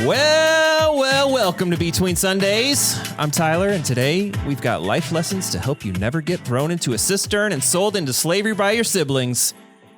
Welcome to Between Sundays. I'm Tyler, and today we've got life lessons to help you never get thrown into a cistern and sold into slavery by your siblings.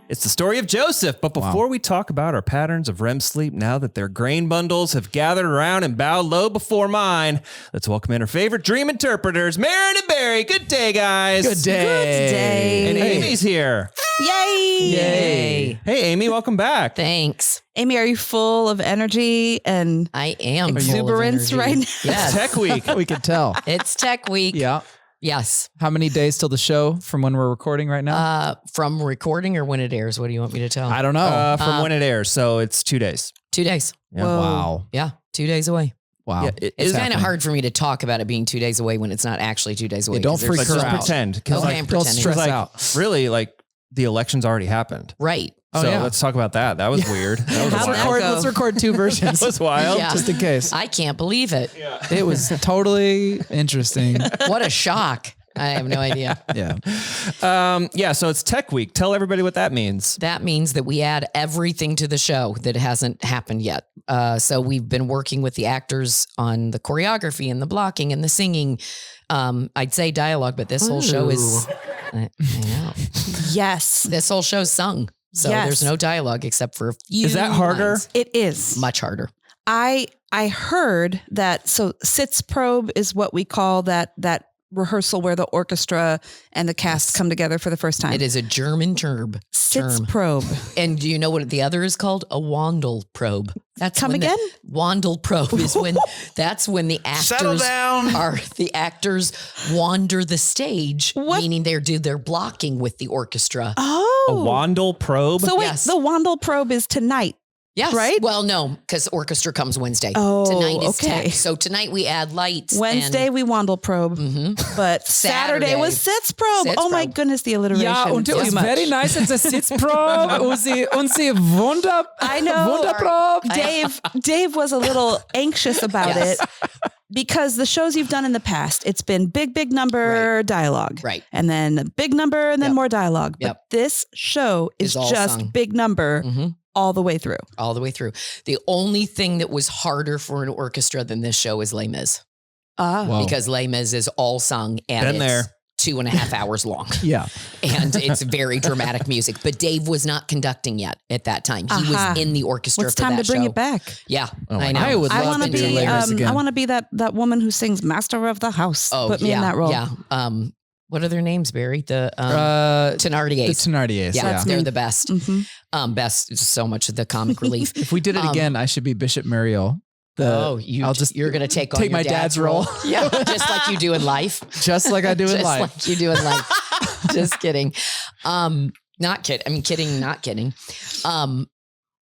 It's the story of Joseph, but before we talk about our patterns of REM sleep now that their grain bundles have gathered around and bowed low before mine, let's welcome in our favorite dream interpreters, Marin and Barry. Good day, guys. Good day. Good day. And Amy's here. Yay. Hey, Amy, welcome back. Thanks. Amy, are you full of energy and I am exuberance full of energy right now? Yes. Tech Week. We could tell. It's Tech Week. Yeah. Yes. How many days till the show from when we're recording right now? From recording or when it airs? What do you want me to tell? I don't know. From when it airs, so it's 2 days. 2 days. Yeah. Wow. Yeah. 2 days away. Wow. Yeah, It's kind of hard for me to talk about it being 2 days away when it's not actually 2 days away. Yeah, don't 'cause there's freak But her just out. pretend. Because Okay, I'm Don't pretending. stress like, out. really, like, the election's already happened. Right. Oh, So yeah. let's talk about that. That was weird. That was How'd that wild. go? Let's record two versions. That was wild. Yeah. Just in case. I can't believe it. It was totally interesting. What a shock. I have no idea. Yeah. So it's Tech Week. Tell everybody what that means. That means that we add everything to the show that hasn't happened yet. So we've been working with the actors on the choreography and the blocking and the singing. I'd say dialogue, but this whole show is, I know. Yes, This whole show's sung. So Yes. there's no dialogue except for a few. Is that harder? lines. it is. Much harder. I heard that. So sitz probe is what we call that rehearsal where the orchestra and the cast come together for the first time. It is a German term. Sitz probe. And do you know what the other is called? A Wandel probe. That's Come when again? Wandel probe is when that's when the actors wander the stage, What? meaning they do their blocking with the orchestra. Oh, A Wandel probe? So wait, Yes. the Wandel probe is tonight. Yes. right? Well, no, because orchestra comes Wednesday. Oh, Tonight is okay. tech. So tonight we add lights. Wednesday we Wandel probe, but Saturday was sitz probe. Sitz oh my probe. goodness, the alliteration. Ja, und Too it was much. very nice. It's a Sitzprobe. Und sie Wunder. I know. Wunderprobe. Dave was a little anxious about Yes. it because the shows you've done in the past, it's been big number dialogue. Right. And then a big number and then Yep. more dialogue. Yep. But this show is It's all just sung. big number Mhm. all the way through. All the way through. The only thing that was harder for an orchestra than this show is Les Mis. Ah. Wow. Because Les Mis is all sung and Been it's there. 2.5 hours long. Yeah. And it's very dramatic music. But Dave was not conducting yet at that time. He Aha. was in the orchestra What's for time that to bring show. it back? Yeah, Oh my I know. God. I would I love want to to do be Les Mis again. I want to be that woman who sings Master of the House. Oh, Put me yeah, in that role. Yeah. What are their names, Barry? The The Thenardiers. Thenardiers. Yeah, Yeah. they're me. the best. Mhm. Best is so much of the comic relief. If we did it again, I should be Bishop Muriel. You're going to take on take your my dad's role. Yeah, just like you do in life. Just like I do in Just life. like you do in life. Just kidding. Not kidding. I mean, kidding, not kidding.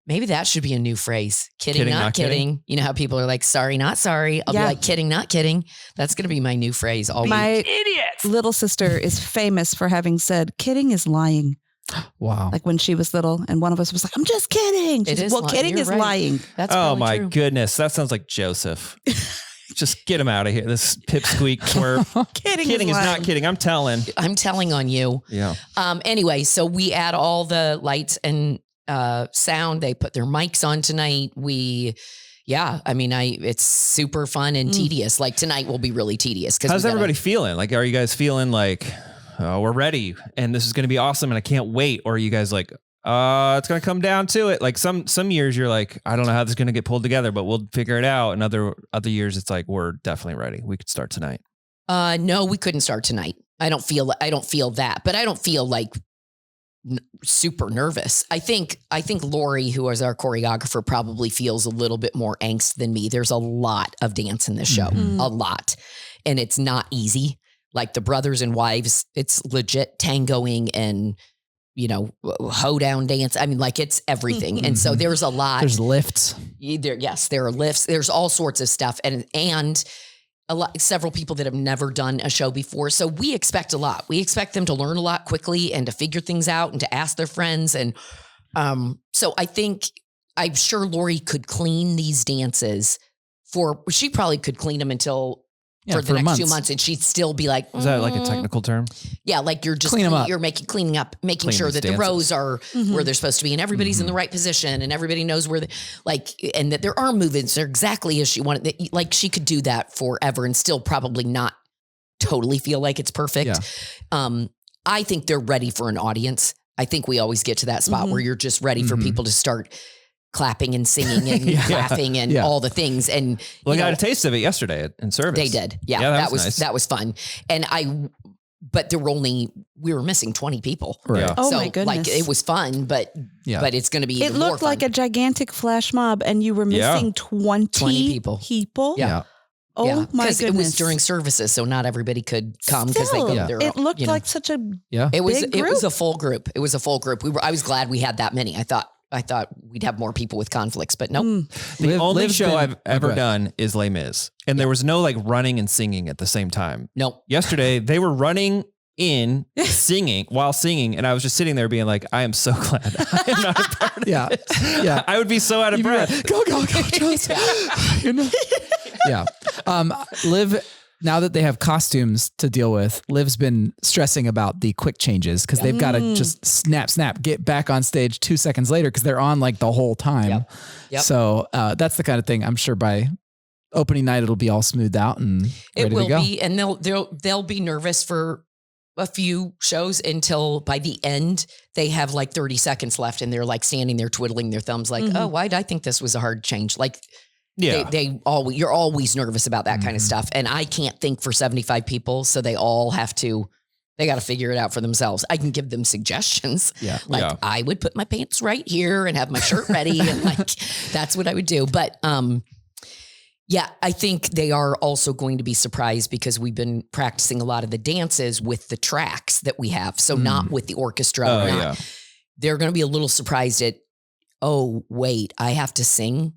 Maybe that should be a new phrase. Kidding, not kidding. You know how people are like, sorry, not sorry. I'll Yeah. be like, kidding, not kidding. That's going to be my new phrase all week. My little sister is famous for having said, kidding is lying. Wow. Like when she was little and one of us was like, I'm just kidding. She It said, is well, lying. kidding You're is right. lying. That's Oh probably my true. goodness. That sounds like Joseph. Just get him out of here. This pipsqueak twerp. Kidding is lying. not kidding. I'm telling. I'm telling on you. Yeah. Anyway, so we add all the lights and sound. They put their mics on tonight. It's super fun and tedious. Like tonight will be really tedious. How's everybody feeling? Like, are you guys feeling like, oh, we're ready and this is going to be awesome and I can't wait? Or are you guys like, it's going to come down to it? Like some years you're like, I don't know how this is going to get pulled together, but we'll figure it out. And other years it's like, we're definitely ready. We could start tonight. No, we couldn't start tonight. I don't feel that, but I don't feel like super nervous. I think Lori, who is our choreographer, probably feels a little bit more angst than me. There's a lot of dance in this show, a lot, and it's not easy. Like the brothers and wives, it's legit tangoing and hoedown dance. I mean, like it's everything, and so there's a lot. There's lifts. There are lifts. There's all sorts of stuff, and several people that have never done a show before. So we expect a lot. We expect them to learn a lot quickly and to figure things out and to ask their friends. And so I'm sure Lori could clean these dances she probably could clean them until for the next 2 months, and she'd still be like, Is that like a technical term? yeah, like you're just Clean 'em up. you're cleaning up, making Clean sure these that the dances. rows are where they're supposed to be, and everybody's in the right position, and everybody knows where and that their arm movements are exactly as she wanted. Like she could do that forever and still probably not totally feel like it's perfect. I think they're ready for an audience. I think we always get to that spot where you're just ready for people to start clapping and singing and laughing and all the things. And Well, I got a taste of it yesterday in service. they did. Yeah, that was nice. that was fun. And but we were missing 20 people. Right. Yeah. Oh so, my goodness. like it was fun, but it's going to be It even more looked like a fun. gigantic flash mob, and you were Yeah. missing 20 people. Yeah. Oh Yeah, my goodness! it was during services, so not everybody could come because they Still, go there. it looked like such a it was big it was group. a full group. It was a full group. I was glad we had that many. I thought we'd have more people with conflicts, but nope. The only Liv's show been- I've ever go ahead. done is Les Mis, and there was no like running and singing at the same time. Nope. Yesterday they were running in singing while singing, and I was just sitting there being like, I am so glad I am not a part of Yeah. it. Yeah. I would be so out of breath. Go, Jones. You know? Yeah. Liv, now that they have costumes to deal with, Liv's been stressing about the quick changes because they've got to just snap, get back on stage 2 seconds later because they're on like the whole time. Yep. So that's the kind of thing I'm sure by opening night it'll be all smoothed out and It ready will to go. be, and they'll be nervous for a few shows until by the end they have like 30 seconds left, and they're like standing there twiddling their thumbs, like, oh, why did I think this was a hard change? Like, Yeah. you're always nervous about that kind of stuff, and I can't think for 75 people, so they all have to. They got to figure it out for themselves. I can give them suggestions. Yeah. Like Yeah. I would put my pants right here and have my shirt ready, and like that's what I would do. But yeah, I think they are also going to be surprised because we've been practicing a lot of the dances with the tracks that we have. So not with the orchestra. Oh, not- yeah. They're going to be a little surprised at, oh, wait, I have to sing.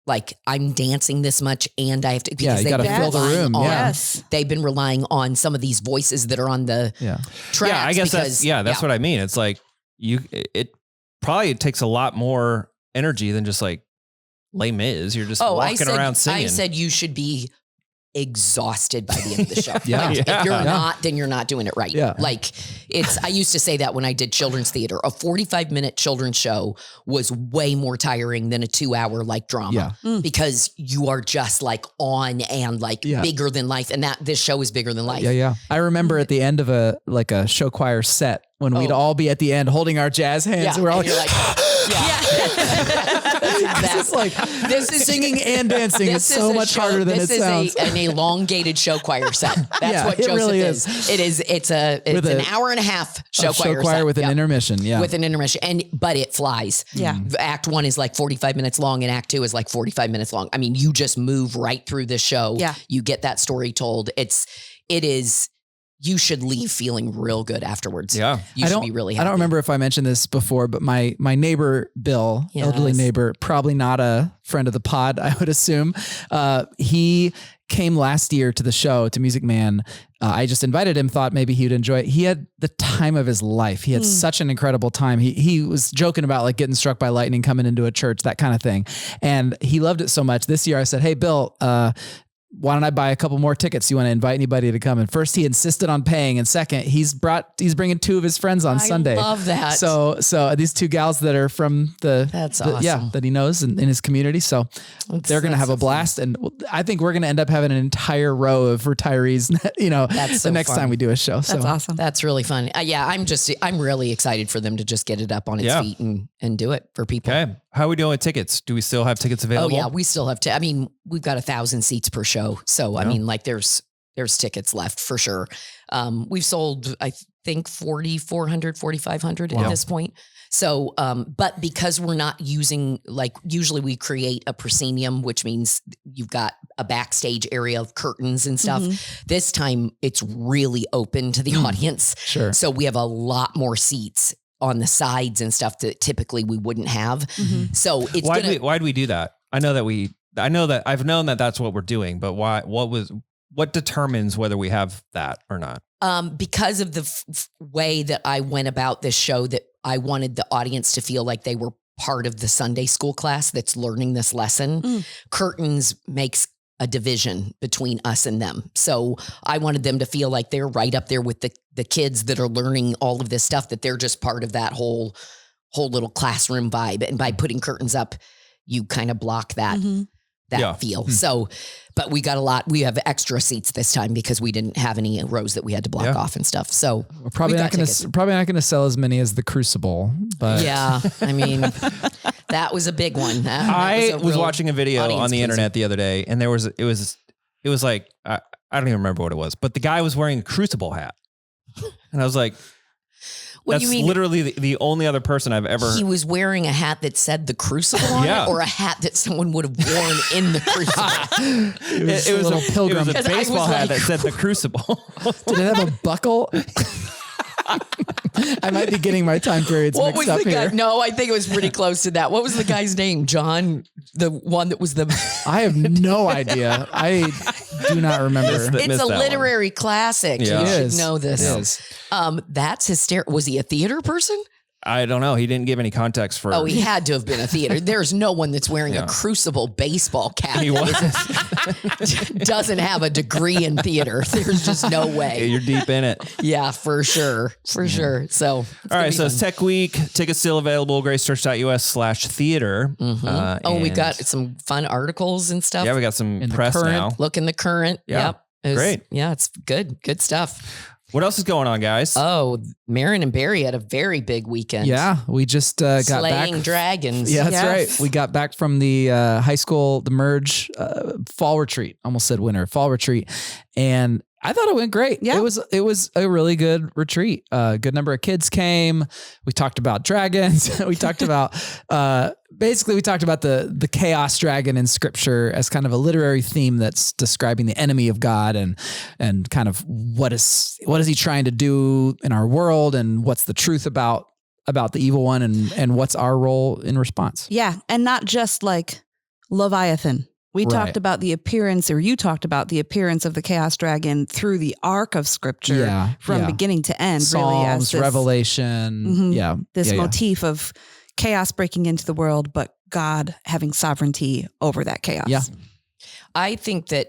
Like I'm dancing this much and I have to, because you gotta been fill the relying room, on- yeah. Yes. They've been relying on some of these voices that are on the tracks. Yeah, I guess because, that's what I mean. It's like it probably takes a lot more energy than just like Les Mis. You're just walking around singing. I said you should be exhausted by the end of the show. Yeah. Like, Yeah. if you're Yeah. not, then you're not doing it right. Yeah. Like I used to say that when I did children's theater. A 45-minute children's show was way more tiring than a 2-hour like drama because you are just like on and like bigger than life. And this show is bigger than life. Yeah. I remember at the end of a show choir set when we'd all be at the end holding our jazz hands. Yeah. And we're all And you're like, it's like this is singing and dancing is so much harder than it sounds. This is an elongated show choir set. That's what it Joseph really is. It is. It's an hour and a half show choir set. with an intermission. Yeah. With an intermission, but it flies. Yeah. Act 1 is like 45 minutes long, and Act 2 is like 45 minutes long. I mean, you just move right through this show. Yeah. You get that story told. It is. You should leave feeling real good afterwards. Yeah. You should be really happy. I don't remember if I mentioned this before, but my neighbor, Bill, elderly neighbor, probably not a friend of the pod, I would assume. He came last year to the show, to Music Man. I just invited him, thought maybe he would enjoy it. He had the time of his life. He had such an incredible time. He was joking about like getting struck by lightning, coming into a church, that kind of thing. And he loved it so much. This year I said, hey, Bill, why don't I buy a couple more tickets? You want to invite anybody to come? And first he insisted on paying. And second, he's bringing 2 of his friends on Sunday. I love that. So these 2 gals that are from That's awesome. that he knows in his community. So they're going to have a blast. And I think we're going to end up having an entire row of retirees, That's so the next fun. time we do a show. That's awesome. That's really fun. I'm really excited for them to just get it up on its feet and do it for people. Okay. How are we doing with tickets? Do we still have tickets Oh available? yeah, we still have I mean, we've got 1,000 seats per show. So I mean, like there's tickets left for sure. We've sold, I think 4,400, 4,500 at this point. So, but because we're not using, like usually we create a proscenium, which means you've got a backstage area of curtains and stuff. This time it's really open to the audience. Sure. So we have a lot more seats on the sides and stuff that typically we wouldn't have. So it's Why'd we do that? I've known that that's what we're doing, but why? What determines whether we have that or not? Because of the way that I went about this show, that I wanted the audience to feel like they were part of the Sunday school class that's learning this lesson. Curtains makes a division between us and them. So I wanted them to feel like they're right up there with the kids that are learning all of this stuff, that they're just part of that whole little classroom vibe. And by putting curtains up, you kind of block that feel. So, but we have extra seats this time because we didn't have any rows that we had to block off and stuff. So we're probably not going to sell as many as the Crucible, but yeah, I mean, that was a big one. I was watching a video on the internet the other day, and it was like, I don't even remember what it was, but the guy was wearing a Crucible hat. And I was like, that's literally the only other person I've ever. He was wearing a hat that said the Crucible on it, or a hat that someone would have worn in the Crucible. it was a pilgrim. It was a baseball hat that said the Crucible. Did it have a buckle? I might be getting my time periods mixed up here. No, I think it was pretty close to that. What was the guy's name? John, the one that was the. I have no idea. I do not remember. It's a literary classic. Yeah. You should know this. That's hysterical. Was he a theater person? I don't know. He didn't give any context for. Oh, he had to have been a theater. There's no one that's wearing a Crucible baseball cap. He was. Doesn't have a degree in theater. There's just no way. You're deep in it. Yeah, for sure. For sure. So, all right. So it's Tech Week. Tickets still available. gracechurch.us/theater. Mm-hmm. We got some fun articles and stuff. Yeah, we got some press now. Look in the current. Yeah. Yep. Great. Yeah, it's good. Good stuff. What else is going on, guys? Oh, Marin and Barry had a very big weekend. Yeah, we just got back. Slaying dragons. Yeah, that's right. We got back from the high school, the Merge fall retreat. Almost said winter, fall retreat. And I thought it went great. Yeah. It was a really good retreat. A good number of kids came. We talked about dragons. We talked about we talked about the chaos dragon in scripture as kind of a literary theme that's describing the enemy of God and kind of what is he trying to do in our world, and what's the truth about the evil one, and what's our role in response. Yeah. And not just like Leviathan. We talked about the appearance, or you talked about the appearance of the chaos dragon through the arc of scripture from beginning to end. Psalms, really, as this, Revelation. This motif of chaos breaking into the world, but God having sovereignty over that chaos. Yeah. I think that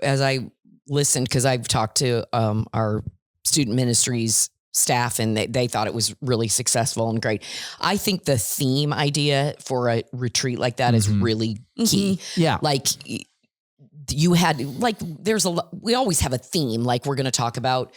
as I listened, because I've talked to our student ministries staff, and they thought it was really successful and great. I think the theme idea for a retreat like that is really key. Yeah. Like you had, like, we always have a theme, like we're going to talk about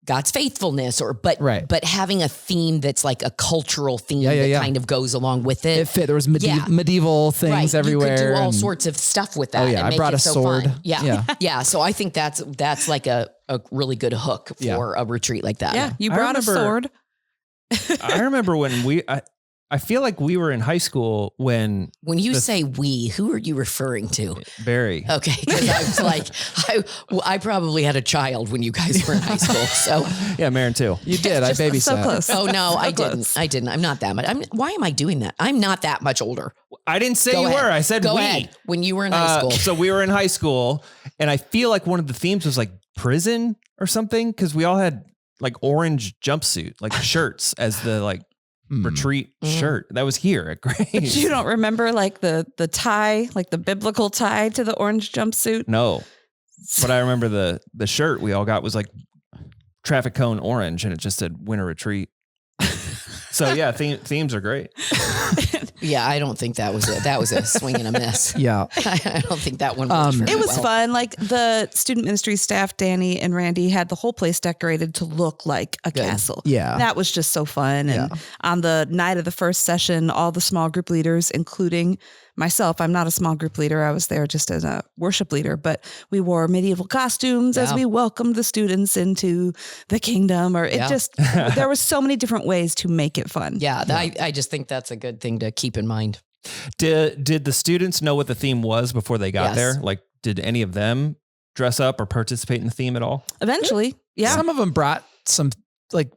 God's faithfulness, but having a theme that's like a cultural theme that kind of goes along with it. It fit. There was medieval things everywhere. You could do all sorts of stuff with that. Oh yeah, I brought a sword. Fun. Yeah. So I think that's like a really good hook for a retreat like that. Yeah, you brought a sword. I remember when I feel like we were in high school when you say we, who are you referring to? Barry. Okay, because I was like, I probably had a child when you guys were in high school. So yeah, Marin too. You did. I babysat. So close. Oh no, I didn't. I'm not that much. Why am I doing that? I'm not that much older. I didn't say you were. I said Go we. ahead. When you were in high school. So we were in high school, and I feel like one of the themes was like prison or something, because we all had like orange jumpsuit, like shirts as the retreat shirt that was here at Grace. You don't remember like the tie, like the biblical tie to the orange jumpsuit? No, but I remember the shirt we all got was like traffic cone orange, and it just said winter retreat. So yeah, themes are great. Yeah, I don't think that was it. That was a swing and a miss. Yeah. I don't think that one worked very It was well. fun. Like the student ministry staff, Danny and Randy, had the whole place decorated to look like a castle. Yeah. That was just so fun. And on the night of the first session, all the small group leaders, including myself, I'm not a small group leader. I was there just as a worship leader, but we wore medieval costumes as we welcomed the students into the kingdom, or there were so many different ways to make it fun. Yeah. I just think that's a good thing to keep in mind. Did the students know what the theme was before they got there? Like, did any of them dress up or participate in the theme at all? Eventually. Yeah. Some of them brought some like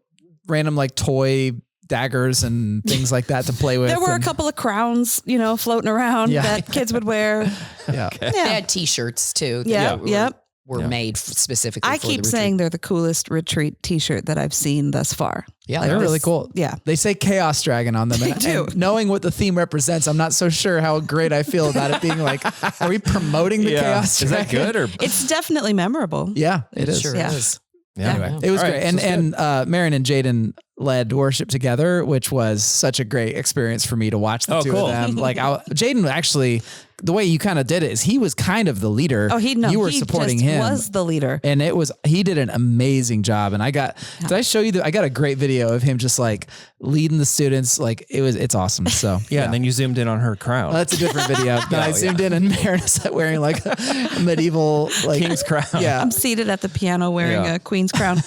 random like toy daggers and things like that to play with. There were a couple of crowns, floating around that kids would wear. Yeah. They had t-shirts too. Yep. were made specifically. I for keep the saying retreat. they're the coolest retreat T-shirt that I've seen thus far. Yeah, They're really cool. Yeah. They say Chaos Dragon on them. They And, do. and knowing what the theme represents, I'm not so sure how great I feel about it being like, are we promoting the Chaos Is Dragon? that good or? It's definitely memorable. Yeah, it is. sure Yeah. is. Yeah. Anyway, it was All great. right, And Marion and Jaden led worship together, which was such a great experience for me to watch the two cool. of them. Like Jaden actually, the way you kind of did it is he was kind of the leader. Oh, you were supporting just him. was the leader. And he did an amazing job. And did I show you I got a great video of him just like leading the students. Like it's awesome. So Yeah, and then you zoomed in on her crown. that's a different video. Then I zoomed in and Marin is wearing like a medieval like King's crown. Yeah. I'm seated at the piano wearing a queen's crown.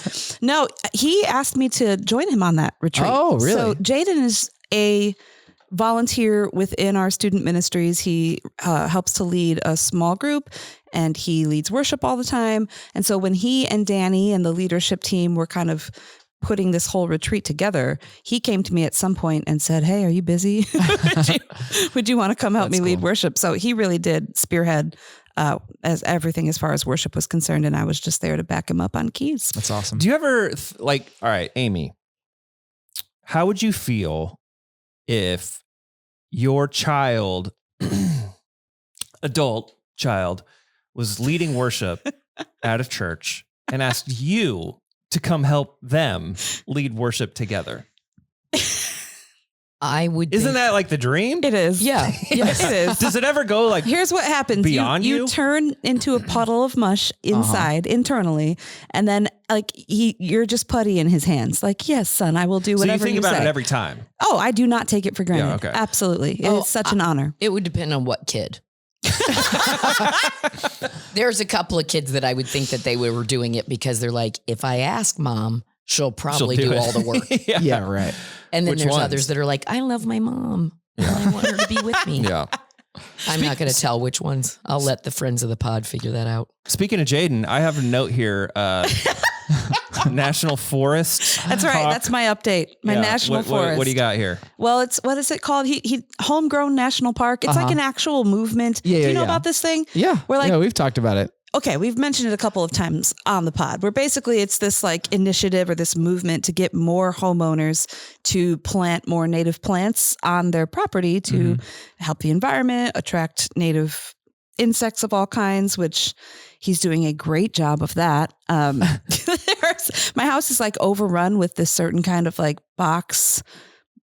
No, he asked me to join him on that retreat. Oh, really? So Jaden is a volunteer within our student ministries. He helps to lead a small group and he leads worship all the time. And so when he and Danny and the leadership team were kind of putting this whole retreat together, he came to me at some point and said, "Hey, are you busy? would you want to come help me lead worship?" So he really did spearhead as everything as far as worship was concerned. And I was just there to back him up on keys. That's awesome. Do you ever all right, Amy, how would you feel if your child, adult child, was leading worship out of church and asked you to come help them lead worship together? I would. Isn't think, that like the dream? It is. Yeah. Yes. It is. Does it ever go like Here's what happens. beyond you you? turn into a puddle of mush inside, internally, and then like you're just putty in his hands. Like, yes, son, I will do So you whatever think you about say. it every time. Oh, I do not take it for granted. Yeah, okay. Absolutely. It Oh, is such an honor. It would depend on what kid. There's a couple of kids that I would think that they were doing it because they're like, if I ask mom, she'll probably She'll do it. all the work. Yeah, right. And then Which there's ones? others that are like, I love my mom. And I want her to be with me. Yeah. I'm not going to tell which ones. I'll let the friends of the pod figure that out. Speaking of Jaden, I have a note here. National Forest. That's right. Talk. That's my update. My Yeah. national forest. What do you got here? Well, it's what is it called? He homegrown national park. It's like an actual movement. Yeah, do you yeah, know yeah. about this thing? Yeah. We're like, yeah, we've talked about it. okay, we've mentioned it a couple of times on the pod, where basically it's this like initiative or this movement to get more homeowners to plant more native plants on their property to help the environment, attract native insects of all kinds, which he's doing a great job of that. My house is like overrun with this certain kind of like box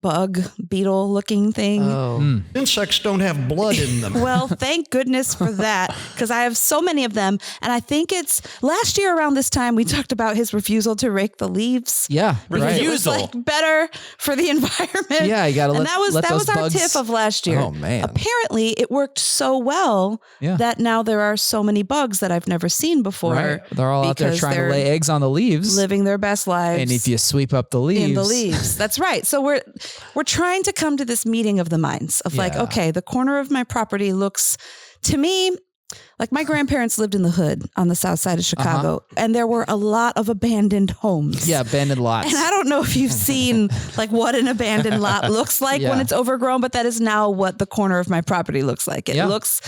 bug beetle looking thing. Oh. Insects don't have blood in them. Well, thank goodness for that, because I have so many of them. And I think it's last year around this time, we talked about his refusal to rake the leaves. Yeah. Right. It was like better for the environment. Yeah, you gotta and let- that was let that those was our bugs- tip of last year. Oh, man. Apparently it worked so well Yeah. that now there are so many bugs that I've never seen before. Right. They're all out there because trying to they're lay eggs on the leaves. living their best lives. And if you sweep up the leaves. in the leaves. That's right. So we're trying to come to this meeting of the minds of like, Yeah. okay, the corner of my property looks to me like my grandparents lived in the hood on the south side of Chicago, and there were a lot of abandoned homes. Yeah, abandoned lots. And I don't know if you've seen like what an abandoned lot looks like when Yeah. it's overgrown, but that is now what the corner of my property looks like. It Yeah. looks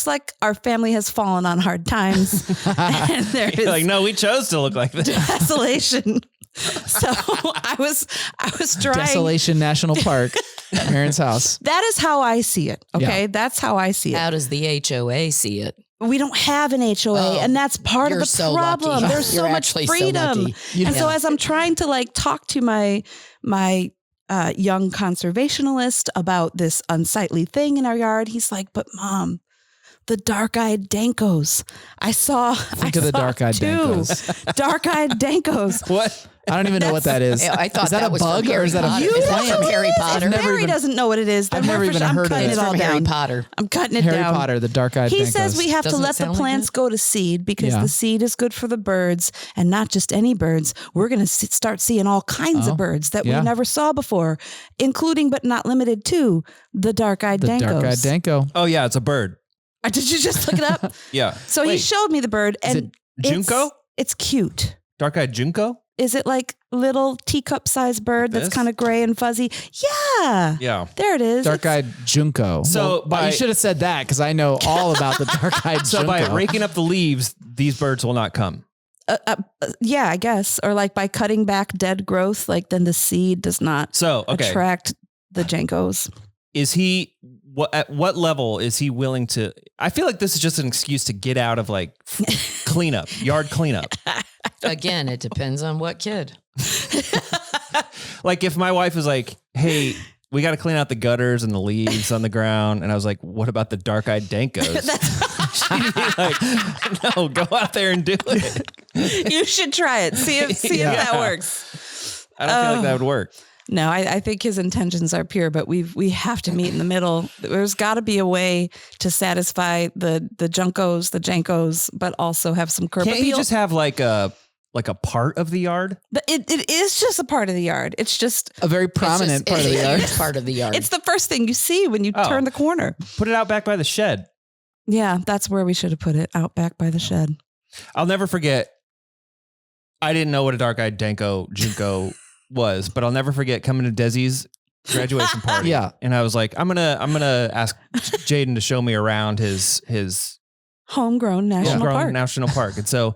like our family has fallen on hard times, and there is You're like, no, we chose to look like this. desolation. So I was trying. Desolation National Park, Marin's house. That is how I see it. Okay. Yeah. That's how I see it. How does the HOA see it? We don't have an HOA, Oh, and that's part of you're the so problem. lucky. There's You're so much actually so freedom. lucky. And so Yeah. as I'm trying to like talk to my young conservationalist about this unsightly thing in our yard, he's like, "But Mom, the dark-eyed dankos. I saw Think of the dark-eyed two dankos. dark-eyed dankos." What? I don't even know what that is. I thought is that a was bug from or Harry is that Potter. a Is that know from what Harry it is? Potter? If never Barry even- doesn't know what it is, then I've never we're even I'm heard of cutting it. it It's all from Harry down. Potter. I'm cutting it Harry down. Potter, the dark-eyed He dankos. says we have to Doesn't it let the sound like plants it? go to seed because Yeah. the seed is good for the birds, and not just any birds. We're going to start seeing all kinds Oh, of birds that yeah. we never saw before, including but not limited to the dark-eyed the dankos. dark-eyed danko. Oh, yeah, it's a bird. Did you just look it up? Yeah. So he Wait, showed me the bird, is and it Junco? It's cute. Dark-eyed Junco? Is it like little teacup-sized bird that's kind of gray and fuzzy. Yeah. Yeah. There it is. Dark-eyed junco. So you should have said that because I know all about the dark-eyed So junco. by raking up the leaves, these birds will not come. Yeah, I guess. Or like by cutting back dead growth, like then the seed does not attract the jankos. Is he, at what level is he willing to, I feel like this is just an excuse to get out of like yard cleanup. Again, it depends on what kid. Like if my wife was like, hey, we got to clean out the gutters and the leaves on the ground. And I was like, what about the dark-eyed dankos? She'd be like, no, go out there and do it. You should try it. See if that works. I don't feel like that would work. No, I think his intentions are pure, but we have to meet in the middle. There's got to be a way to satisfy the junkos, the jankos, but also have some curb Can't appeal. you just have like a part of the yard? But it is just a part of the yard. It's just a very prominent part of the yard. Part of the yard. It's the first thing you see when you turn the corner. Put it out back by the shed. Yeah, that's where we should have put it, out back by the shed. I'll never forget. I didn't know what a dark-eyed junco was, but I'll never forget coming to Desi's graduation party. Yeah. And I was like, I'm gonna ask Jaden to show me around his Homegrown national park. And so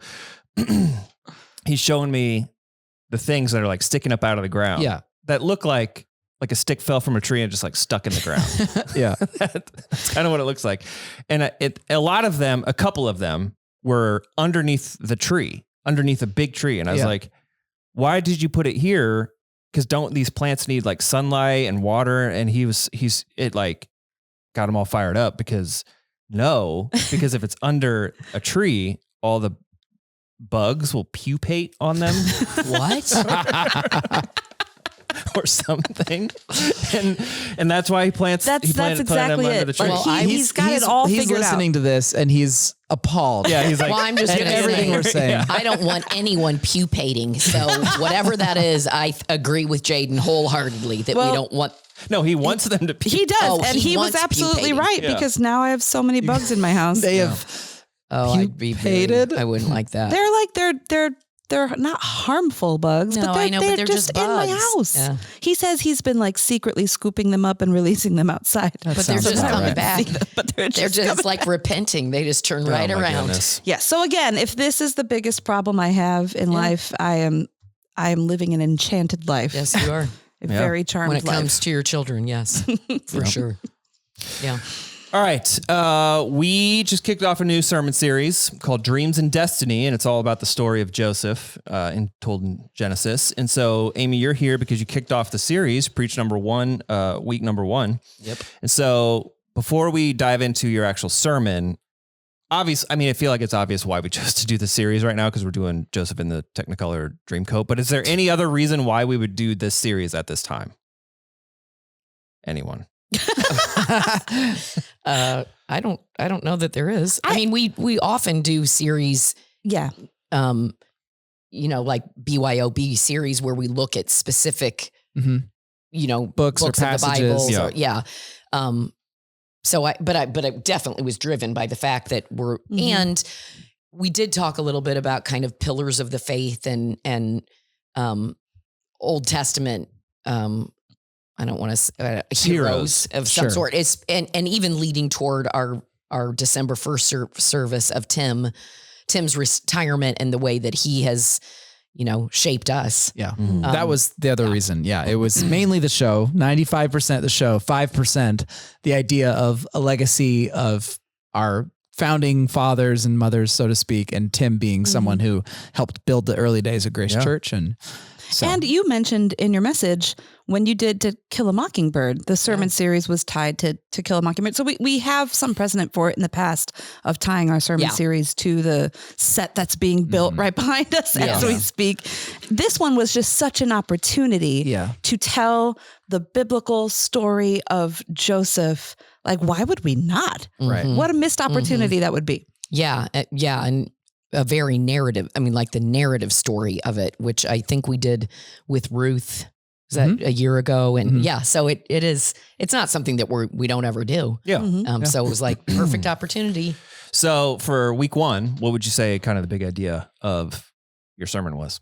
he's showing me the things that are like sticking up out of the ground. Yeah. That look like a stick fell from a tree and just like stuck in the ground. Yeah. That's kind of what it looks like. And a couple of them were underneath the tree, underneath a big tree. And I was like, why did you put it here? Because don't these plants need like sunlight and water? And it like got him all fired up because if it's under a tree, all the bugs will pupate on them. What? Or something. And that's why he planted exactly them under it. the tree. Well, he's got it all he's figured out. listening to this and he's appalled. Yeah, he's like, well, I'm just at going to everything we're saying. I don't want anyone pupating. So whatever that is, I agree with Jaden wholeheartedly that we don't want. No, he wants them to puke. He does. Oh, and he he was wants absolutely pupating. right because now I have so many bugs in my house. They have I'd be pupated. I wouldn't like that. They're like they're not harmful bugs, No, but I know, they're but they're just just in my bugs. house. Yeah. He says he's been like secretly scooping them up and releasing them outside. But they're sounds just about coming right. back. But they're Just coming like repenting. They just turn right Oh my around. goodness. Yeah. So again, if this is the biggest problem I have in life, I am living an enchanted life. Yes, you are. A very charmed When it life. comes to your children, yes, for sure. Yeah. All right. We just kicked off a new sermon series called Dreams and Destiny, and it's all about the story of Joseph told in Genesis. And so, Amy, you're here because you kicked off the series, preach number 1, week number 1. Yep. And so, before we dive into your actual sermon, I feel like it's obvious why we chose to do the series right now because we're doing Joseph in the Technicolor Dreamcoat. But is there any other reason why we would do this series at this time? Anyone? I don't know that there is. I mean, we often do series, Yeah. like BYOB series where we look at specific, Books or of the passages. Bible. Yeah. But I definitely was driven by the fact that and we did talk a little bit about kind of pillars of the faith and Old Testament, I don't want to heroes of some sort. It's and even leading toward our December 1st service of Tim's retirement and the way that he has, shaped us. Yeah. That was the other reason. Yeah. It was mainly the show, 95% the show, 5% the idea of a legacy of our founding fathers and mothers, so to speak, and Tim being someone who helped build the early days of Grace Church. And you mentioned in your message when you did To Kill a Mockingbird, the sermon series was tied to Kill a Mockingbird. So we have some precedent for it in the past of tying our sermon series to the set that's being built right behind us as we speak. This one was just such an opportunity to tell the biblical story of Joseph. Like, why would we not? Right. What a missed opportunity that would be. Yeah. And a very narrative. I mean, like the narrative story of it, which I think we did with Ruth. Was that a year ago? And so it's not something that we don't ever do. Yeah. So it was like perfect opportunity. So for week 1, what would you say kind of the big idea of your sermon was?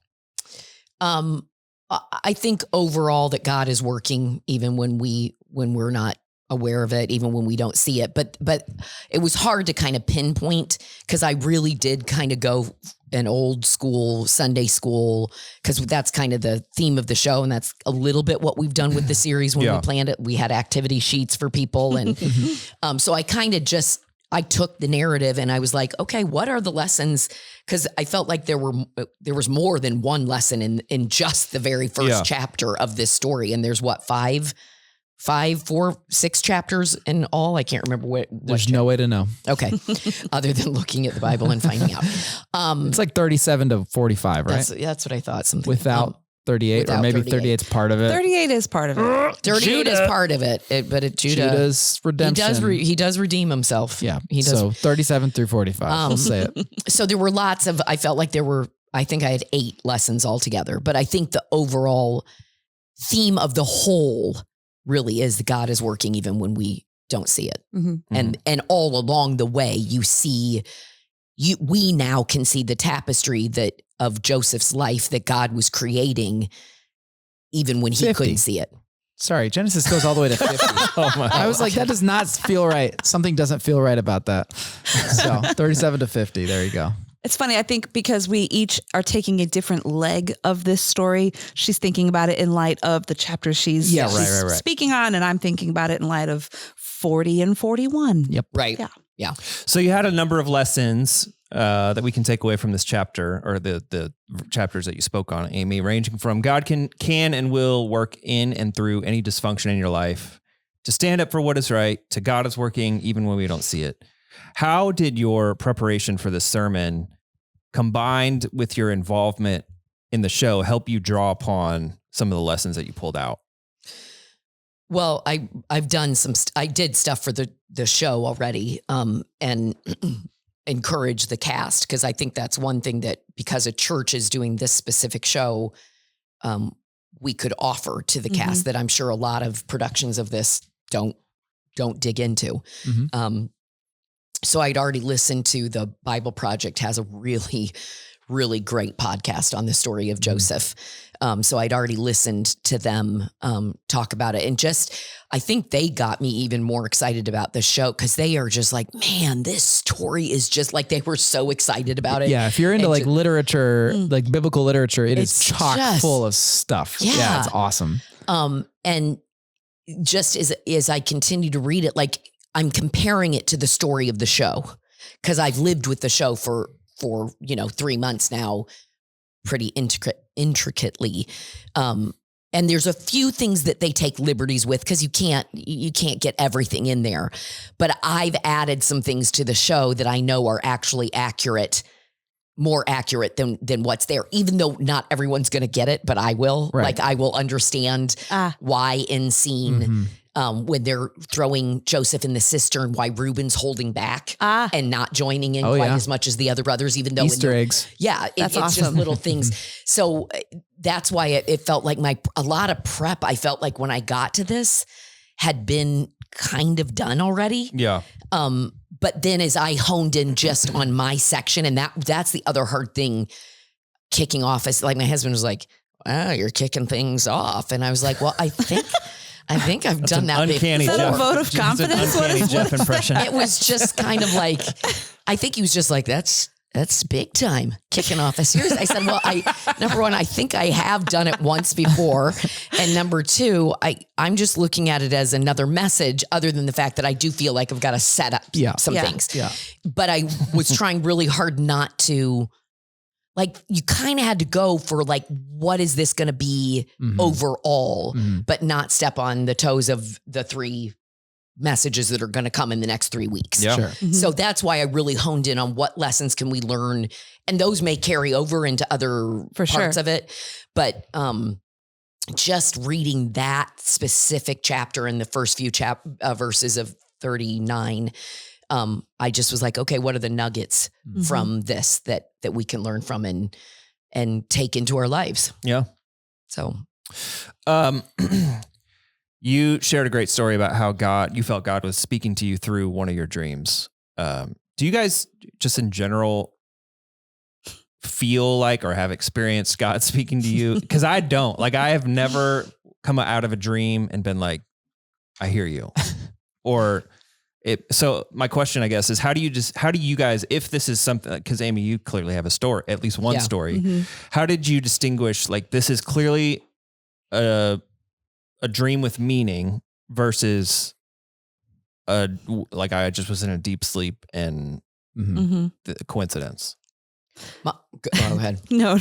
I think overall that God is working even when we're not aware of it, even when we don't see it. But it was hard to kind of pinpoint because I really did kind of go an old school Sunday school because that's kind of the theme of the show. And that's a little bit what we've done with the series when we planned it. We had activity sheets for people. And so I kind of I took the narrative and I was like, okay, what are the lessons? Because I felt like there was more than one lesson in just the very first chapter of this story. And there's what, 6 chapters in all. I can't remember what. There's no way to know. Okay. Other than looking at the Bible and finding out. It's like 37 to 45, right? That's what I thought. Something without 38 or maybe 38 is part of it. 38 is part of it. 38 is part of it. Juda's redemption. He does redeem himself. Yeah. He does. So 37 through 45. Let's say it. So there were lots of, I felt like I think I had 8 lessons altogether, but I think the overall theme of the whole really is that God is working even when we don't see it. And all along the way, we now can see the tapestry of Joseph's life that God was creating even when he 50. couldn't see it. Sorry, Genesis goes all the way to 50. I was like, that does not feel right. Something doesn't feel right about that. So 37 to 50. There you go. It's funny, I think, because we each are taking a different leg of this story. She's thinking about it in light of the chapters she's speaking on, and I'm thinking about it in light of 40 and 41. Yep. Right. Yeah. So you had a number of lessons that we can take away from this chapter, or the chapters that you spoke on, Amy, ranging from God can and will work in and through any dysfunction in your life, to stand up for what is right, to God is working even when we don't see it. How did your preparation for this sermon, combined with your involvement in the show, help you draw upon some of the lessons that you pulled out? Well, I've done I did stuff for the show already, and encourage the cast, because I think that's one thing that, because a church is doing this specific show, we could offer to the cast that I'm sure a lot of productions of this don't dig into. So I'd already listened to the Bible Project has a really, really great podcast on the story of Joseph. So I'd already listened to them talk about it. And I think they got me even more excited about the show, because they are just like, man, this story is just like, they were so excited about it. Yeah. If you're into literature, like biblical literature, it's chock full of stuff. Yeah, it's awesome. And just as I continue to read it, like, I'm comparing it to the story of the show, because I've lived with the show for 3 months now, pretty intricately. And there's a few things that they take liberties with, because you can't get everything in there. But I've added some things to the show that I know are actually more accurate than what's there, even though not everyone's going to get it, but I will. Right. Like, I will understand why in scene, when they're throwing Joseph in the cistern, why Reuben's holding back and not joining in quite as much as the other brothers, even though Easter eggs. Yeah, it's awesome. just little things. So that's why it felt like a lot of prep, I felt like when I got to this, had been kind of done already. Yeah. But then as I honed in just on my section, and that's the other hard thing, kicking off, as like my husband was like, "Oh, you're kicking things off," and I was like, "Well, I think I've done that." Uncanny Is that Jeff. a vote of confidence? Uncanny What Jeff impression. It was just kind of like, I think he was just like, that's big time, kicking off a series. I said, well, number one, I think I have done it once before. And number two, I'm just looking at it as another message, other than the fact that I do feel like I've got to set up some things. Yeah. But I was trying really hard not to, like, you kind of had to go for like, what is this going to be overall, but not step on the toes of the 3 messages that are going to come in the next 3 weeks. Yeah. Sure. So that's why I really honed in on what lessons can we learn, and those may carry over into other parts of it. But just reading that specific chapter in the first few verses of 39, I just was like, okay, what are the nuggets from this that we can learn from and take into our lives? Yeah. So, you shared a great story about how you felt God was speaking to you through one of your dreams. Do you guys just in general feel like or have experienced God speaking to you? Because I don't. Like, I have never come out of a dream and been like, I hear you. Or so my question, I guess, is how do you guys, if this is something, because Amy, you clearly have a story, at least one story. Mm-hmm. How did you distinguish, like, this is clearly a dream with meaning versus like I just was in a deep sleep and the coincidence? Go ahead. No.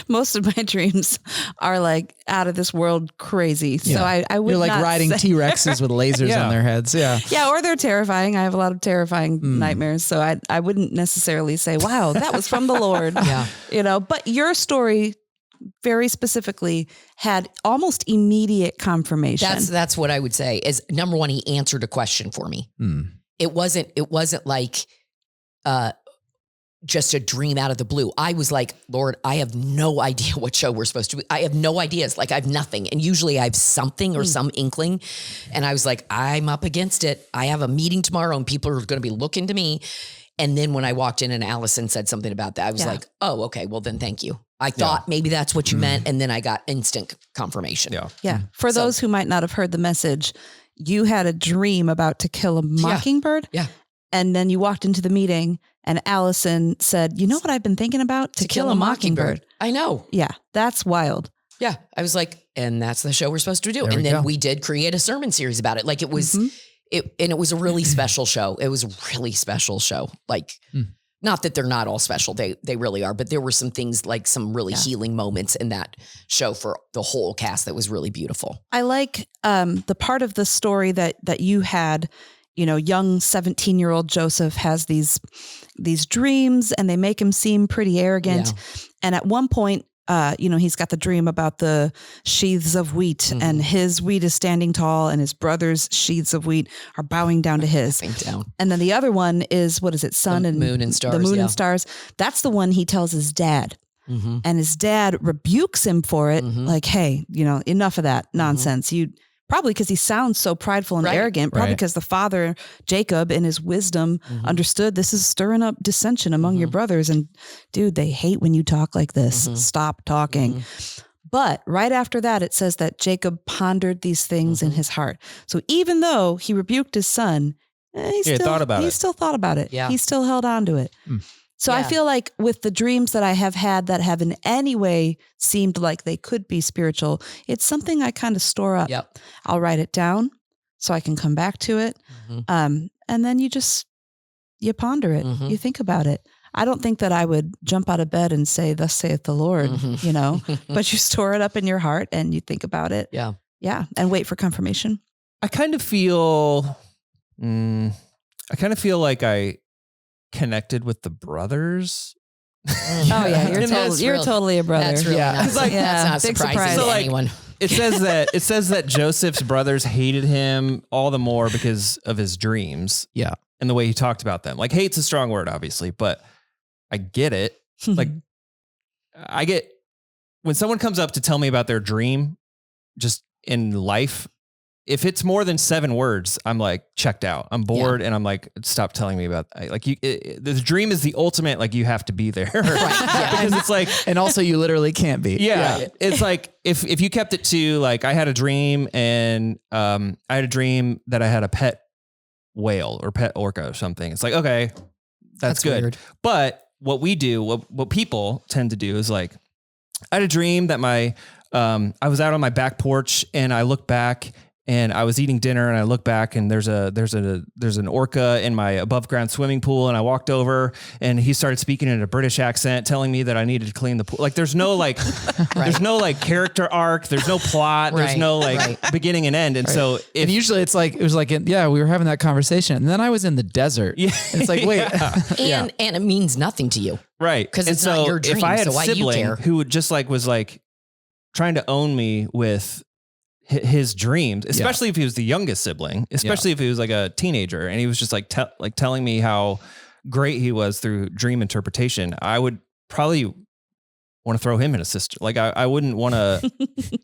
Most of my dreams are like out of this world crazy. So I would You're like not riding T-Rexes with lasers on their heads. Yeah. Yeah. Or they're terrifying. I have a lot of terrifying nightmares. So I wouldn't necessarily say, wow, that was from the Lord. But your story very specifically had almost immediate confirmation. That's what I would say is, number one, he answered a question for me. It wasn't like, just a dream out of the blue. I was like, Lord, I have no idea what show we're supposed to be. I have no ideas. Like, I have nothing. And usually I have something or some inkling. And I was like, I'm up against it. I have a meeting tomorrow and people are going to be looking to me. And then when I walked in and Allison said something about that, I was like, oh, okay, well then thank you. I thought maybe that's what you meant. And then I got instant confirmation. Yeah. For those who might not have heard the message, you had a dream about To Kill a Mockingbird. Yeah. And then you walked into the meeting and Allison said, you know what I've been thinking about? To Kill a Mockingbird. I know. Yeah. That's wild. Yeah. I was like, and that's the show we're supposed to do. And then we did create a sermon series about it. Like, it was, it was a really special show. It was a really special show. Like, not that they're not all special. They really are. But there were some things, like some really healing moments in that show for the whole cast that was really beautiful. I like the part of the story that you had. Young 17-year-old Joseph has these dreams and they make him seem pretty arrogant. Yeah. And at one point, he's got the dream about the sheaths of wheat and his wheat is standing tall and his brother's sheaths of wheat are bowing down to his. And then the other one is, what is it? Sun and moon and stars. The moon and stars. That's the one he tells his dad. And his dad rebukes him for it. Like, hey, enough of that nonsense. Probably because he sounds so prideful and arrogant. Probably because the father, Jacob, in his wisdom, understood this is stirring up dissension among your brothers. And dude, they hate when you talk like this. Stop talking. But right after that, it says that Jacob pondered these things in his heart. So even though he rebuked his son, he still thought about it. Yeah. He still held on to it. So I feel like with the dreams that I have had that have in any way seemed like they could be spiritual, it's something I kind of store up. Yep. I'll write it down so I can come back to it. And then you ponder it. You think about it. I don't think that I would jump out of bed and say, thus saith the Lord, but you store it up in your heart and you think about it. Yeah. Yeah. And wait for confirmation. I kind of feel like I connected with the brothers. Oh yeah, you're totally a brother. That's really nice. That's not big surprising to anyone. It says that Joseph's brothers hated him all the more because of his dreams. Yeah. And the way he talked about them. Like, hate's a strong word, obviously, but I get it. Like, I get when someone comes up to tell me about their dream just in life, if it's more than 7 words, I'm like checked out. I'm bored and I'm like, stop telling me about like the dream is the ultimate. Like, you have to be there. Because it's like, and also you literally can't be. Yeah. It's like, if you kept it to like, I had a dream and I had a dream that I had a pet whale or pet orca or something. It's like, okay, that's good. Weird. But what we do, what people tend to do is like, I had a dream that I was out on my back porch and I look back and I was eating dinner and I look back and there's an orca in my above ground swimming pool. And I walked over and he started speaking in a British accent, telling me that I needed to clean the pool. Like, there's no like, there's no like character arc. There's no plot. There's no like beginning and end. And so and usually it was like, we were having that conversation and then I was in the desert. Yeah. And it's like, wait. And it means nothing to you. Right. Because it's not your dream. If I had so a why do you sibling care? who would just like, was like trying to own me with his dreams, especially if he was the youngest sibling, especially if he was like a teenager and he was just like telling me how great he was through dream interpretation, I would probably want to throw him in a sister. Like I wouldn't want to,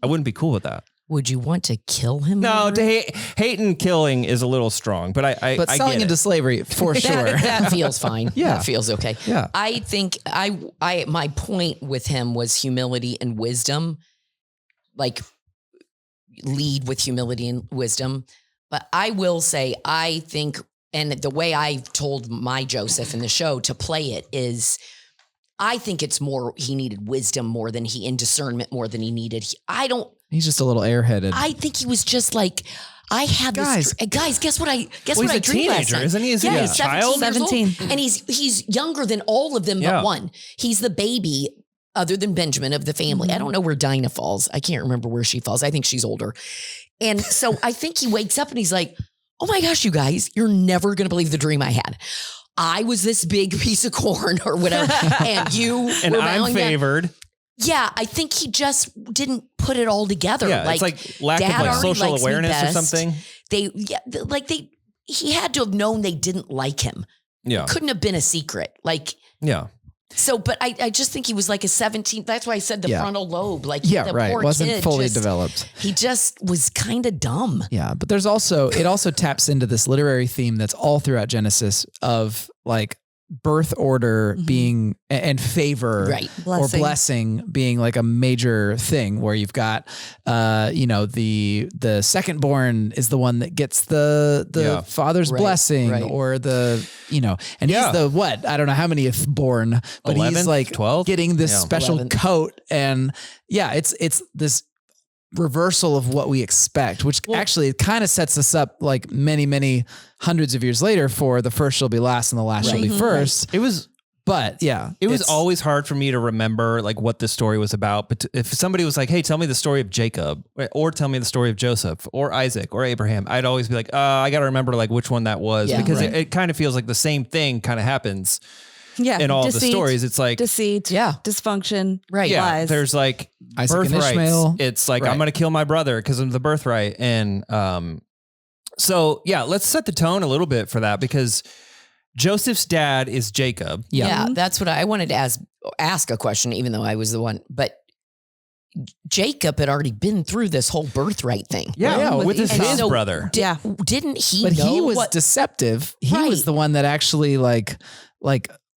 I wouldn't be cool with that. Would you want to kill him? No, over it? hate and killing is a little strong, but I selling get into it. slavery for sure. That feels fine. Yeah. That feels okay. Yeah. I think my point with him was humility and wisdom, like lead with humility and wisdom. But I will say, I think, and the way I told my Joseph in the show to play it is, I think it's more, he needed wisdom more than and discernment more than he needed. He's just a little airheaded. I think he was just like, I had Guys. guys, guess what I He's what I a dreamed last teenager, night? isn't he? Is he a he's child? 17 years 17. old, and he's younger than all of them Yeah. but one. He's the baby, other than Benjamin, of the family. I don't know where Dinah falls. I can't remember where she falls. I think she's older. And so I think he wakes up and he's like, oh my gosh, you guys, you're never going to believe the dream I had. I was this big piece of corn or whatever, and you And were I'm bowing down. favored. Yeah, I think he just didn't put it all together. Yeah, it's like lack of Dad like already social likes me awareness or best. something. He had to have known they didn't like him. Yeah. Couldn't have been a secret. Yeah. So, but I just think he was like a 17. That's why I said the Yeah. frontal lobe. yeah, the right. poor Wasn't kid fully just- developed. He just was kind of dumb. Yeah, but it also taps into this literary theme that's all throughout Genesis of like birth order being and favor Right. or blessing being like a major thing where you've got the second born is the one that gets the Yeah. father's Right, blessing right. or and Yeah. he's the what? I don't know how many born, but 11th, he's like 12th? getting this Yeah. special 11th. coat and it's this reversal of what we expect, which actually kind of sets us up like many, many hundreds of years later for the first shall be last and the last shall be first. It was But yeah, It was it's- always hard for me to remember like what this story was about. But if somebody was like, "Hey, tell me the story of Jacob," or "Tell me the story of Joseph," or Isaac, or Abraham, I'd always be like, "I got to remember like which one that was," Yeah. because Right. it kind of feels like the same thing kind of happens Yeah. in all of the Deceit, stories. It's like, deceit, Yeah. dysfunction, Right. yeah, lies. there's like Isaac and birthrights. Ishmael. It's like Right. I'm going to kill my brother because of the birthright, and so yeah, let's set the tone a little bit for that because Joseph's dad is Jacob. Yeah. That's what I wanted to ask a question, even though I was the one. But Jacob had already been through this whole birthright thing. Yeah, with his And so brother. Yeah. Didn't he but know he was what? deceptive. He Right. was the one that actually like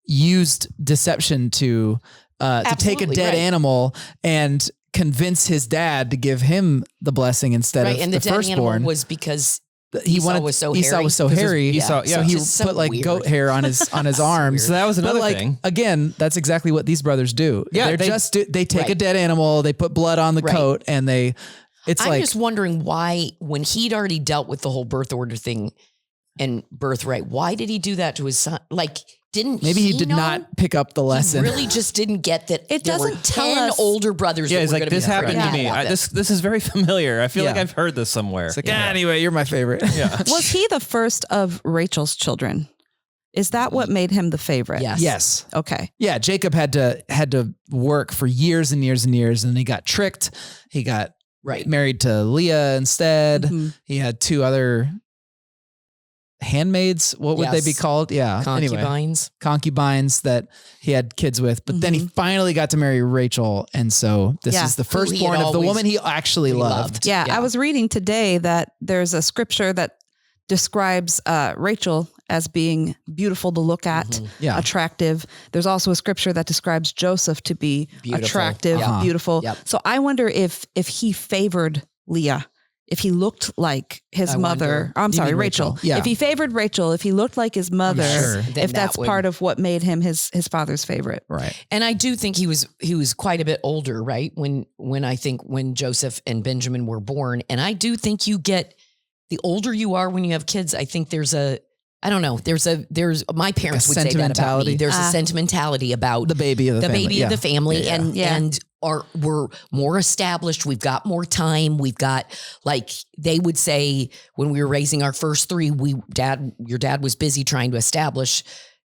used deception to take a Absolutely, dead right. animal and convince his dad to give him the blessing instead Right. of And the the dead animal firstborn. was because He Esau wanted was so Esau hairy. was so 'Cause his- hairy, Esau- yeah. so he Just so put like weird. goat hair on his arms. So that was another But like thing. again, that's exactly what these brothers do. Yeah, they take a Right. dead animal, they put blood on the Right. coat, and it's I'm like just wondering why, when he'd already dealt with the whole birth order thing and birthright, why did he do that to his son? Like, didn't maybe he did know? not pick up the lesson. He really just didn't get that. It there were doesn't tell 10 us- older brothers. Yeah, that it's were like gonna this be happened to pregnant. me. Yeah. This is very familiar. I feel like Yeah. I've heard this somewhere. It's like, anyway, you're my favorite. Yeah. Was he the first of Rachel's children? Is that what made him the favorite? Yes. Yes. Okay. Yeah, Jacob had to work for years and years and years, and he got tricked. He got Right. married to Leah instead. Mhm. He had two other handmaids. What would they be Yes. called? Yeah. Anyway, Concubines. concubines that he had kids with. But then he finally got to marry Rachel, and so this Yeah. is the Who he had firstborn of the always woman he actually loved. loved. Yeah, Yeah. I was reading today that there's a scripture that describes Rachel as being beautiful to look at, Yeah. attractive. There's also a scripture that describes Joseph to be Beautiful. attractive, Uh-huh. beautiful. Yep. So I wonder if he favored Leah, if he looked like his I mother. wonder. I'm You sorry, mean Rachel. Rachel. Yeah. If he favored Rachel, if he looked like his mother, sure. Then if that's that would- part of what made him his father's favorite. Right. And I do think he was quite a bit older, right? When Joseph and Benjamin were born. And I do think the older you are when you have kids, I think there's my parents would say that about me. sentimentality. There's a sentimentality about The baby of the family. baby Yeah. of the family, Yeah. and we're more established. We've got more time. We've got, like, they would say when we were raising our first three, your dad was busy trying to establish,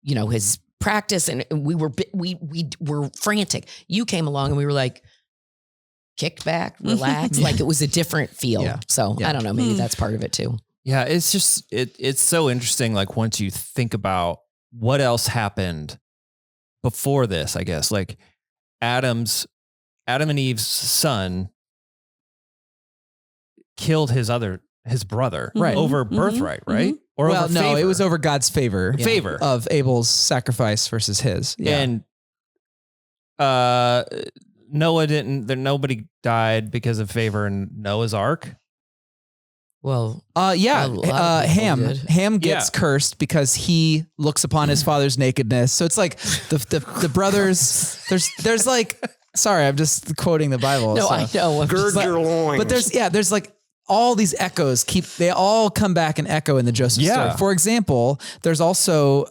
his practice, and we were frantic. You came along and we were like, kicked back, relaxed, like it was a different feel. Yeah. So Yeah. I don't know, maybe that's part of it too. Yeah, it's just it's so interesting. Like once you think about what else happened before this, I guess like Adam and Eve's son killed his brother Right. over birthright, right? Or Well, over no, favor. it was over God's favor. Favor. Of Abel's sacrifice versus his. Yeah. And Noah didn't. Nobody died because of favor in Noah's Ark. Well, Yeah. a lot of people Ham. did. Ham gets cursed because he looks upon his father's nakedness. So it's like the brothers. There's like. Sorry, I'm just quoting the Bible. no, so. I know. Gird your loins. But there's like all these echoes they all come back and echo in the Joseph story. For example, there's also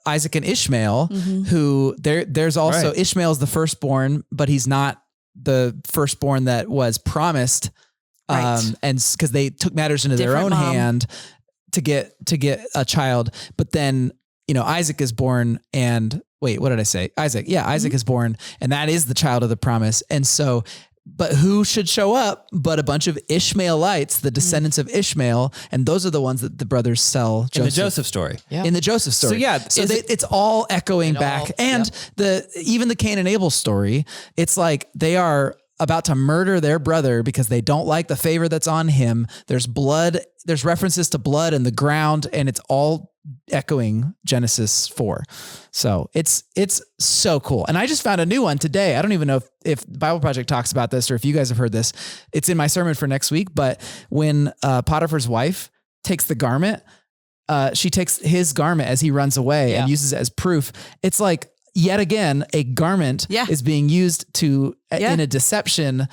Isaac and Ishmael, who there's also Ishmael's the firstborn, but he's not the firstborn that was promised. Right. And because they took matters into their own hand to get a child, but then Isaac is born and wait, what did I say? Isaac. Yeah, Isaac is born, and that is the child of the promise. And so, but who should show up but a bunch of Ishmaelites, the descendants of Ishmael, and those are the ones that the brothers sell Joseph. In the Joseph story. Yeah. In the Joseph story. So yeah, it's all echoing back. And even the Cain and Abel story, it's like they are about to murder their brother because they don't like the favor that's on him. There's blood, there's references to blood in the ground, and it's all echoing Genesis 4. So it's so cool. And I just found a new one today. I don't even know if Bible Project talks about this or if you guys have heard this. It's in my sermon for next week. But when Potiphar's wife takes the garment, she takes his garment as he runs away and uses it as proof. It's like, yet again, a garment is being used to in a deception.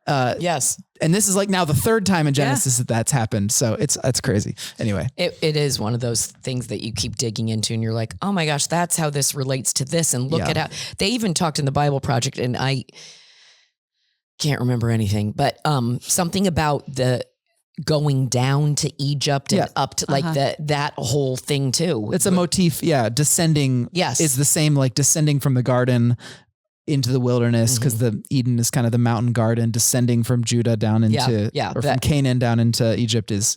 Yes. And this is like now the third time in Genesis that's happened. So it's crazy. Anyway. It is one of those things that you keep digging into and you're like, oh my gosh, that's how this relates to this. And look at how they even talked in the Bible Project, and I can't remember anything, but something about the going down to Egypt and up to like that whole thing too. It's a motif. Yeah. Descending is the same, like descending from the garden into the wilderness, because the Eden is kind of the mountain garden, descending from Judah down into from Canaan down into Egypt is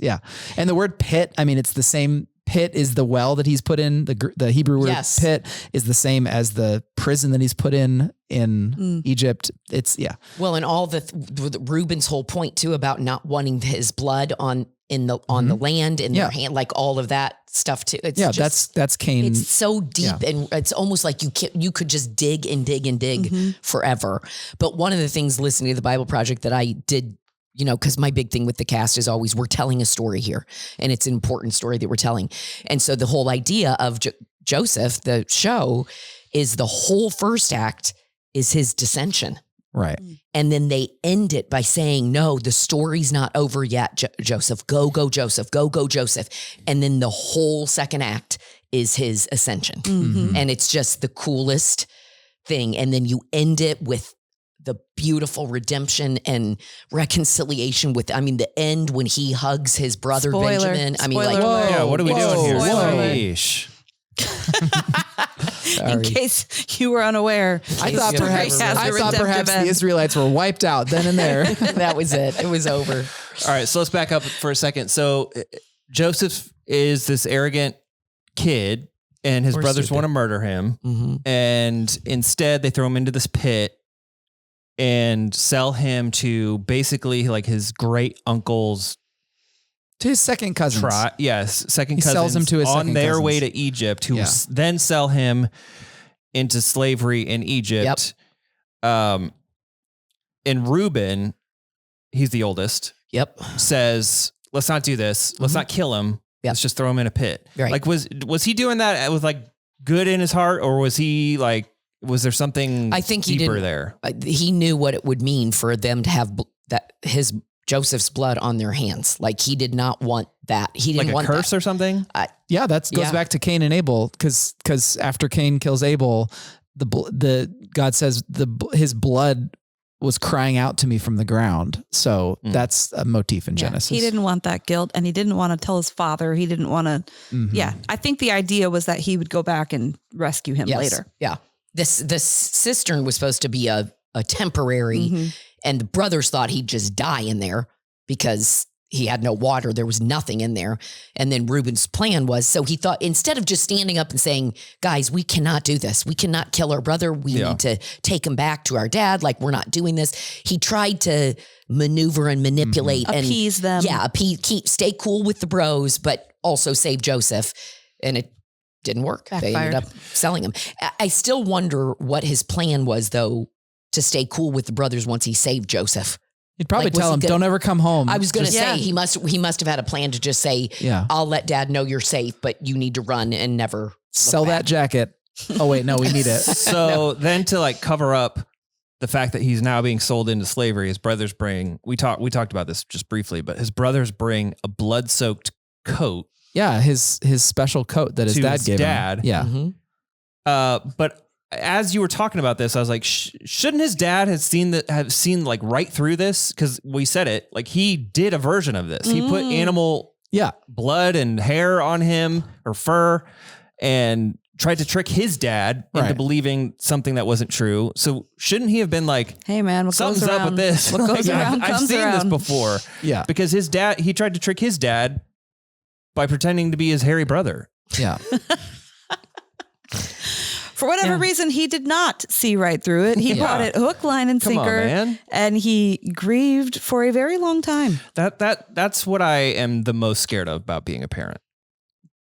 and the word pit, I mean, it's the same. Pit is the well that he's put in. The Hebrew word pit is the same as the prison that he's put in Egypt. It's well, and all Reuben's whole point too about not wanting his blood on the land in their hand, like all of that stuff too. It's that's Cain. It's so deep and it's almost like you could just dig and dig and dig forever. But one of the things listening to the Bible Project that I did, because my big thing with the cast is always we're telling a story here, and it's an important story that we're telling. And so the whole idea of Joseph, the show, is the whole first act is his dissension. Right. And then they end it by saying, no, the story's not over yet, Joseph. Go, Joseph. Go, Joseph. And then the whole second act is his ascension. And it's just the coolest thing. And then you end it with the beautiful redemption and reconciliation with, the end when he hugs his brother Benjamin. Whoa, what are we doing here? Spoiler. In case you were unaware, I thought perhaps the Israelites were wiped out then and there. That was it. It was over. All right, so let's back up for a second. So Joseph is this arrogant kid, and his brothers want to murder him, and instead they throw him into this pit and sell him to basically like his great uncle's. To his second cousins. Second cousins. He sells him to his on second their cousins. way to Egypt, who then sell him into slavery in Egypt. And Reuben, he's the oldest. Says, let's not do this. Let's not kill him. Let's just throw him in a pit. Right. Like, was he doing that with like good in his heart, or was he like, was there something I think deeper there? He knew what it would mean for them to have Joseph's blood on their hands. Like he did not want that. He didn't want a curse or something. That goes back to Cain and Abel, because after Cain kills Abel, God says his blood was crying out to me from the ground. So that's a motif in Genesis. He didn't want that guilt, and he didn't want to tell his father. He didn't want to. I think the idea was that he would go back and rescue him later. Yeah, this cistern was supposed to be a temporary. And the brothers thought he'd just die in there because he had no water. There was nothing in there. And then Reuben's plan was, so he thought, instead of just standing up and saying, guys, we cannot do this. We cannot kill our brother. We need to take him back to our dad. Like, we're not doing this. He tried to maneuver and manipulate and appease them. Yeah. Stay cool with the bros, but also save Joseph. And it didn't work. Backfired. They ended up selling him. I still wonder what his plan was, though, to stay cool with the brothers once he saved Joseph. You'd probably Like, was tell he him, gonna- don't ever come home. I was going to Just- say he must have had a plan to just say, I'll let dad know you're safe, but you need to run and never sell that jacket. Oh wait, no, we need it. So then to like cover up the fact that he's now being sold into slavery, his brothers bring, we talked about this just briefly, but his brothers bring a blood-soaked coat. Yeah, his special coat that his To dad his gave dad. him. Yeah. Mm-hmm. But as you were talking about this, I was like, shouldn't his dad have seen like right through this? Because we said it, like he did a version of this. He put animal blood and hair on him or fur and tried to trick his dad into believing something that wasn't true. So shouldn't he have been like, hey man, what something's goes around, up with this? What goes Like, around I've comes seen around. this before. Yeah. Because he tried to trick his dad by pretending to be his hairy brother. Yeah. For whatever reason, he did not see right through it. He bought it hook, line, and Come on, sinker, man. and he grieved for a very long time. That's what I am the most scared of about being a parent.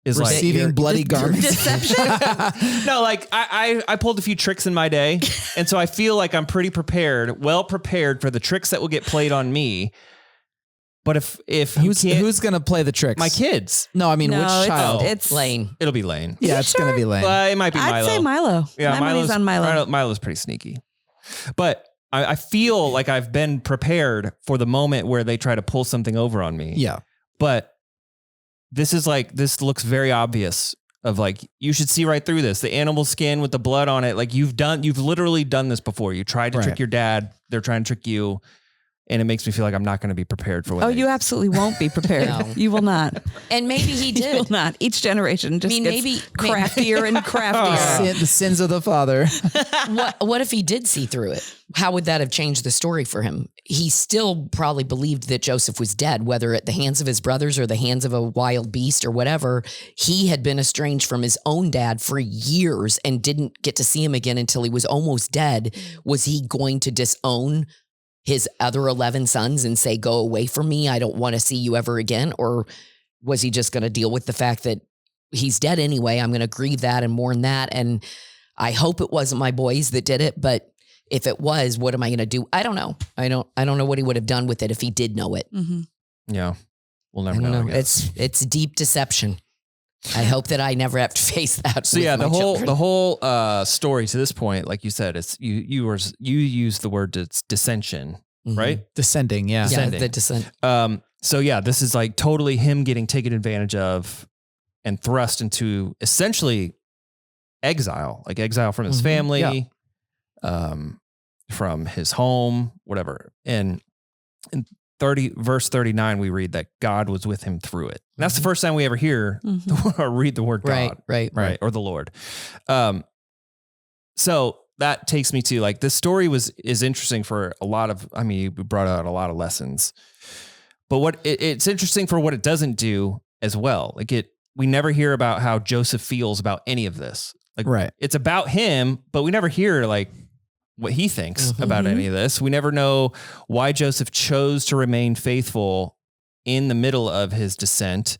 Is Receiving like bloody garments. Deception. no, like I pulled a few tricks in my day, and so I feel like I'm pretty well prepared for the tricks that will get played on me. But if who's gonna play the tricks? my kids, No, I mean No, which it's- child? It's Lane. it'll be Lane. Yeah, it's gonna be lame. It might be Milo. I'd say Milo. Yeah, My money's on Milo. Milo's pretty sneaky, but I feel like I've been prepared for the moment where they try to pull something over on me. Yeah. But this looks very obvious of like, you should see right through this. The animal skin with the blood on it. Like you've literally done this before. You tried to trick your dad. They're trying to trick you. And it makes me feel like I'm not going to be prepared for what You absolutely won't be prepared. No. You will not. And maybe he You did. will not. Each generation just gets maybe craftier and craftier. The sins of the father. What if he did see through it? How would that have changed the story for him? He still probably believed that Joseph was dead, whether at the hands of his brothers or the hands of a wild beast or whatever. He had been estranged from his own dad for years and didn't get to see him again until he was almost dead. Was he going to disown his other 11 sons and say, go away from me, I don't want to see you ever again? Or was he just going to deal with the fact that he's dead anyway? I'm going to grieve that and mourn that. And I hope it wasn't my boys that did it, but if it was, what am I going to do? I don't know. I don't know what he would have done with it if he did know it. Mm-hmm. Yeah. We'll never I don't know. know. It's deep deception. I hope that I never have to face that. So with yeah, my the children. whole story to this point, like you said, it's you used the word dissension, Mhm. right? Descending, yeah. Yeah, Descending. the descent. So yeah, this is like totally him getting taken advantage of and thrust into essentially exile from his Mhm. family, from his home, whatever. And in verse 39, we read that God was with him through it. And that's the first time we ever hear or read the word God. Right. Or the Lord. So that takes me to like, this story is interesting for a lot of, I mean, you brought out a lot of lessons, but it's interesting for what it doesn't do as well. Like we never hear about how Joseph feels about any of this. Like it's about him, but we never hear like what he thinks about any of this. We never know why Joseph chose to remain faithful in the middle of his descent.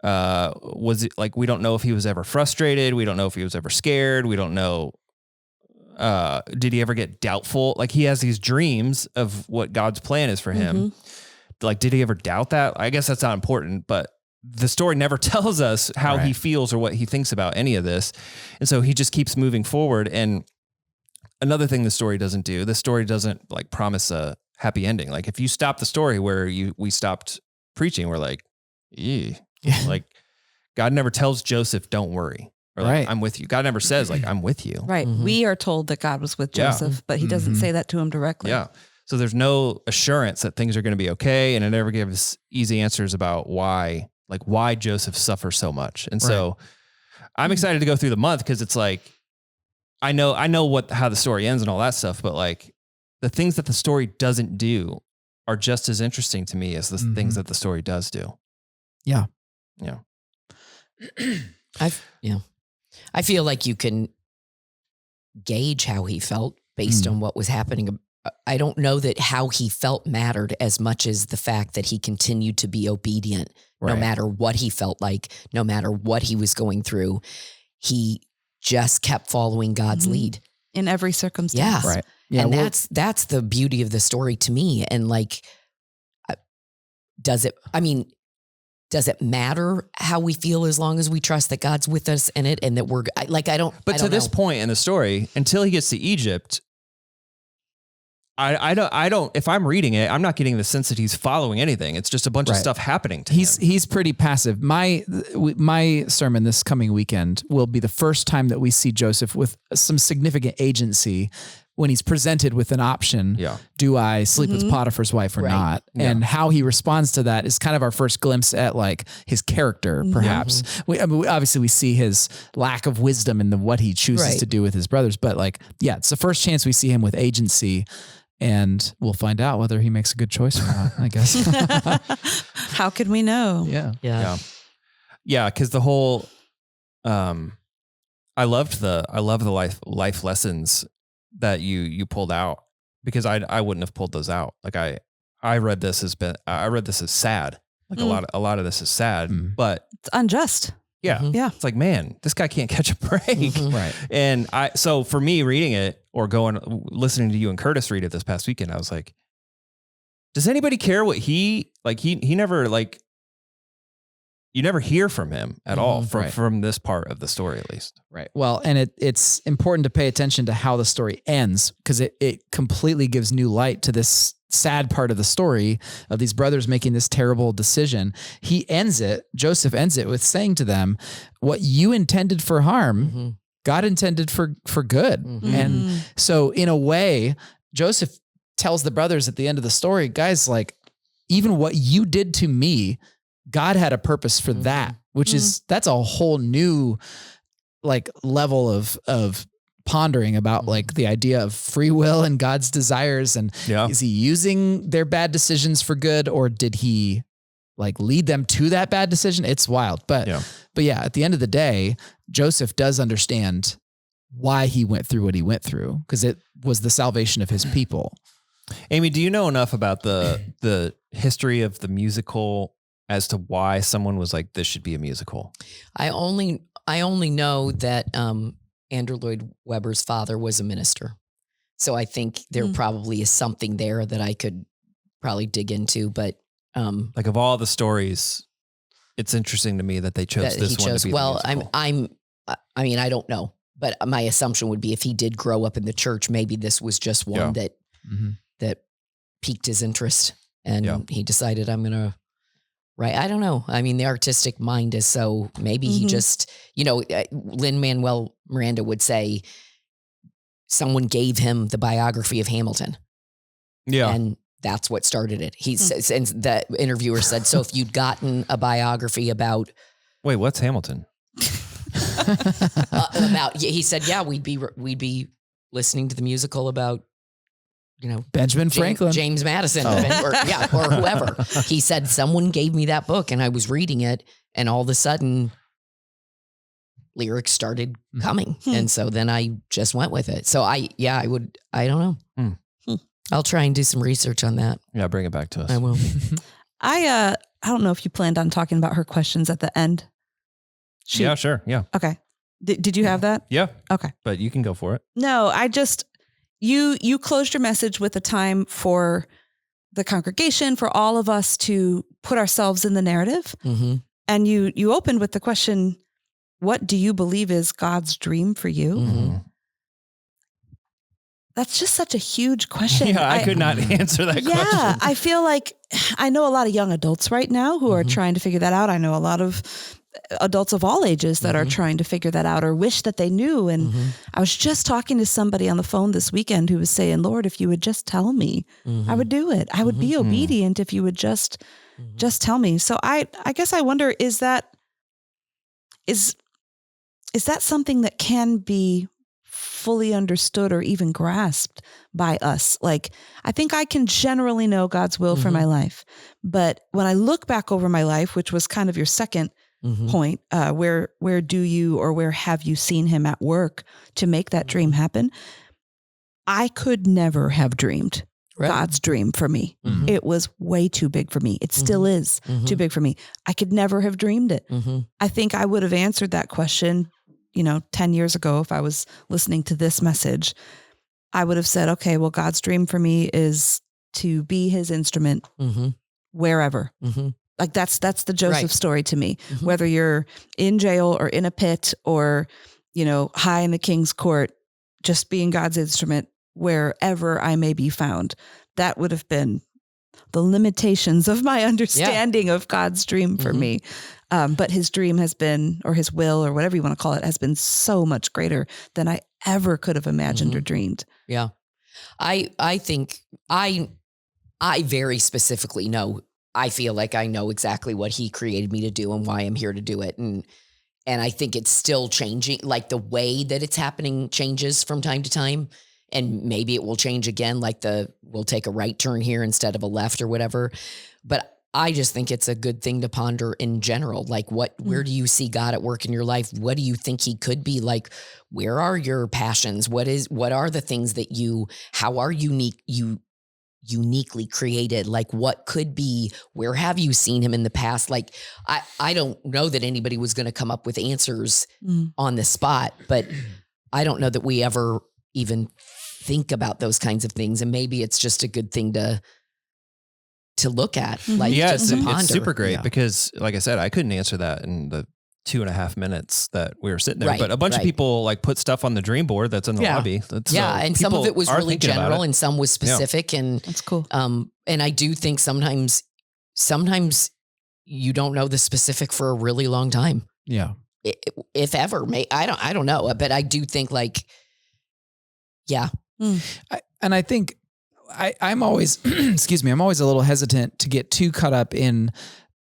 Was it like, we don't know if he was ever frustrated. We don't know if he was ever scared. We don't know. Did he ever get doubtful? Like he has these dreams of what God's plan is for him. Like, did he ever doubt that? I guess that's not important, but the story never tells us how he feels or what he thinks about any of this. And so he just keeps moving forward. And another thing the story doesn't do, the story doesn't like promise a happy ending. Like if you stop the story where we stopped preaching, we're like, like God never tells Joseph, don't worry. Or like, I'm with you. God never says like, I'm with you. Right. We are told that God was with Joseph, but he doesn't say that to him directly. Yeah. So there's no assurance that things are going to be okay. And it never gives easy answers about why Joseph suffers so much. And so I'm excited to go through the month because it's like, I know how the story ends and all that stuff, but like the things that the story doesn't do are just as interesting to me as the things that the story does do. Yeah. Yeah. I feel like you can gauge how he felt based on what was happening. I don't know that how he felt mattered as much as the fact that he continued to be obedient, no matter what he felt like, no matter what he was going through. He just kept following God's lead in every circumstance. Yeah. Right. Yeah. And that's the beauty of the story to me. And like, does it matter how we feel as long as we trust that God's with us in it and that we're like, I don't. But to this point in the story, until he gets to Egypt, I don't, if I'm reading it, I'm not getting the sense that he's following anything. It's just a bunch of stuff happening to him. He's pretty passive. My sermon this coming weekend will be the first time that we see Joseph with some significant agency when he's presented with an option. Yeah. Do I sleep with Potiphar's wife or not? Yeah. And how he responds to that is kind of our first glimpse at like his character, perhaps. Obviously we see his lack of wisdom in what he chooses to do with his brothers, but like, yeah, it's the first chance we see him with agency. And we'll find out whether he makes a good choice or not, I guess. How could we know? Yeah. Yeah. Cause the whole, I loved the life lessons that you pulled out, because I wouldn't have pulled those out. Like I read this as sad. Like a lot of this is sad, but it's unjust. Yeah. Yeah. It's like, man, this guy can't catch a break. Right. And so for me reading it or listening to you and Curtis read it this past weekend, I was like, does anybody care what he never like, you never hear from him at all from this part of the story, at least. Right. Well, and it's important to pay attention to how the story ends, because it completely gives new light to this sad part of the story of these brothers making this terrible decision. Joseph ends it with saying to them, what you intended for harm, God intended for good. And so in a way, Joseph tells the brothers at the end of the story, guys, like, even what you did to me, God had a purpose for that, which that's a whole new like level of pondering about like the idea of free will and God's desires. And is he using their bad decisions for good, or did he like lead them to that bad decision? It's wild. But yeah, at the end of the day, Joseph does understand why he went through what he went through, because it was the salvation of his people. Amy, do you know enough about the history of the musical as to why someone was like, this should be a musical? I only know that Andrew Lloyd Webber's father was a minister. So I think there probably is something there that I could probably dig into. But like, of all the stories, it's interesting to me that they chose this one to be the musical. I mean, I don't know, but my assumption would be if he did grow up in the church, maybe this was just one that piqued his interest, and he decided, I'm going to write. I don't know. I mean, the artistic mind is so, maybe he just, Lin-Manuel Miranda would say someone gave him the biography of Hamilton. Yeah. And that's what started it. He says, and the interviewer said, so if you'd gotten a biography about, wait, what's Hamilton? He said, yeah, we'd be listening to the musical about, Benjamin Franklin, James Madison, or whoever. He said, someone gave me that book and I was reading it, and all of a sudden lyrics started coming. And so then I just went with it. So I don't know. I'll try and do some research on that. Yeah. Bring it back to us. I will. I don't know if you planned on talking about her questions at the end. Yeah, sure. Yeah. Okay. Did you have that? Yeah. Okay. But you can go for it. No, I just, you closed your message with a time for the congregation, for all of us to put ourselves in the narrative. And you opened with the question, what do you believe is God's dream for you? That's just such a huge question. Yeah, I could not answer that question. Yeah, I feel like I know a lot of young adults right now who are trying to figure that out. I know a lot of adults of all ages that are trying to figure that out or wish that they knew. And I was just talking to somebody on the phone this weekend who was saying, Lord, if you would just tell me, I would do it. I would be obedient if you would just tell me. So I guess I wonder, is that something that can be fully understood or even grasped by us. Like, I think I can generally know God's will for my life. But when I look back over my life, which was kind of your second point, where do you or where have you seen him at work to make that dream happen? I could never have dreamed God's dream for me. It was way too big for me. It still is too big for me. I could never have dreamed it. I think I would have answered that question, 10 years ago, if I was listening to this message. I would have said, okay, well, God's dream for me is to be his instrument wherever. Like that's the Joseph story to me, whether you're in jail or in a pit or, high in the king's court, just being God's instrument wherever I may be found. That would have been the limitations of my understanding of God's dream for me. But his dream has been, or his will, or whatever you want to call it, has been so much greater than I ever could have imagined or dreamed. Yeah. I think I very specifically know, I feel like I know exactly what he created me to do and why I'm here to do it. And I think it's still changing, like the way that it's happening changes from time to time. And maybe it will change again, like we'll take a right turn here instead of a left or whatever. But I just think it's a good thing to ponder in general. Like where do you see God at work in your life? What do you think he could be? Like, where are your passions? What are the things that how are you uniquely created? Like what could be, where have you seen him in the past? Like, I don't know that anybody was going to come up with answers on the spot, but I don't know that we ever even think about those kinds of things. And maybe it's just a good thing to look at. Like, it's super great because like I said, I couldn't answer that in the 2.5 minutes that we were sitting there, but a bunch of people like put stuff on the dream board that's in the lobby. And some of it was really general and some was specific and that's cool. And I do think sometimes you don't know the specific for a really long time. Yeah. If ever, I don't know, but I do think like, I think I'm always, excuse me, I'm always a little hesitant to get too caught up in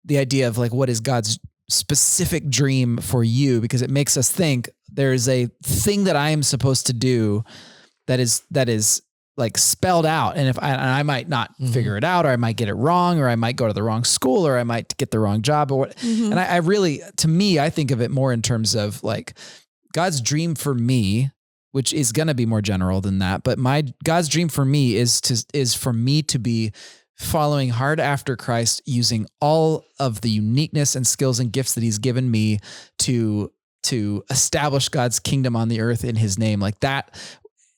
the idea of like, what is God's specific dream for you? Because it makes us think there's a thing that I am supposed to do that is like spelled out. And I might not figure it out, or I might get it wrong, or I might go to the wrong school, or I might get the wrong job or what. And I really, to me, I think of it more in terms of like God's dream for me, which is going to be more general than that. But God's dream for me is for me to be following hard after Christ, using all of the uniqueness and skills and gifts that he's given me to establish God's kingdom on the earth in his name. Like that.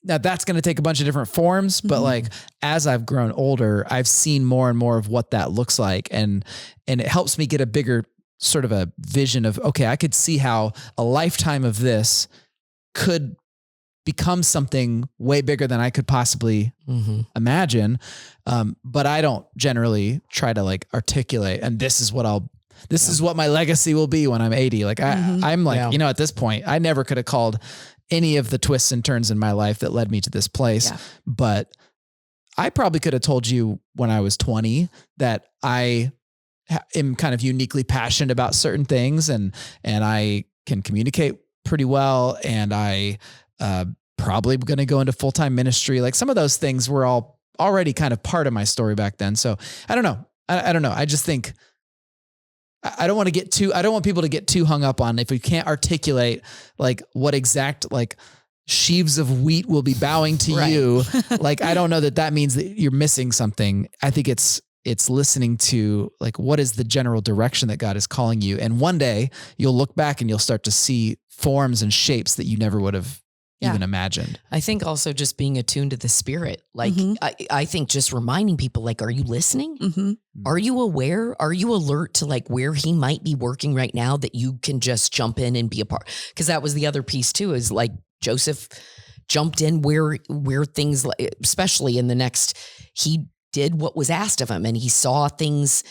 Now that's going to take a bunch of different forms, but like as I've grown older, I've seen more and more of what that looks like. And it helps me get a bigger sort of a vision of, okay, I could see how a lifetime of this could become something way bigger than I could possibly imagine. But I don't generally try to like articulate, and this is what my legacy will be when I'm 80. Like I'm like, at this point, I never could have called any of the twists and turns in my life that led me to this place. But I probably could have told you when I was 20 that I am kind of uniquely passionate about certain things and I can communicate pretty well. And I, probably going to go into full-time ministry. Like some of those things were all already kind of part of my story back then. So I don't know. I don't know. I just think I don't want people to get too hung up on if we can't articulate like what exact like sheaves of wheat will be bowing to you. Like, I don't know that means that you're missing something. I think it's listening to like, what is the general direction that God is calling you? And one day you'll look back and you'll start to see forms and shapes that you never would have even imagined. I think also just being attuned to the Spirit. Like, I think just reminding people, like, are you listening? Are you aware? Are you alert to like where he might be working right now that you can just jump in and be a part? Because that was the other piece too, is like Joseph jumped in where things, especially in the next, he did what was asked of him and he saw things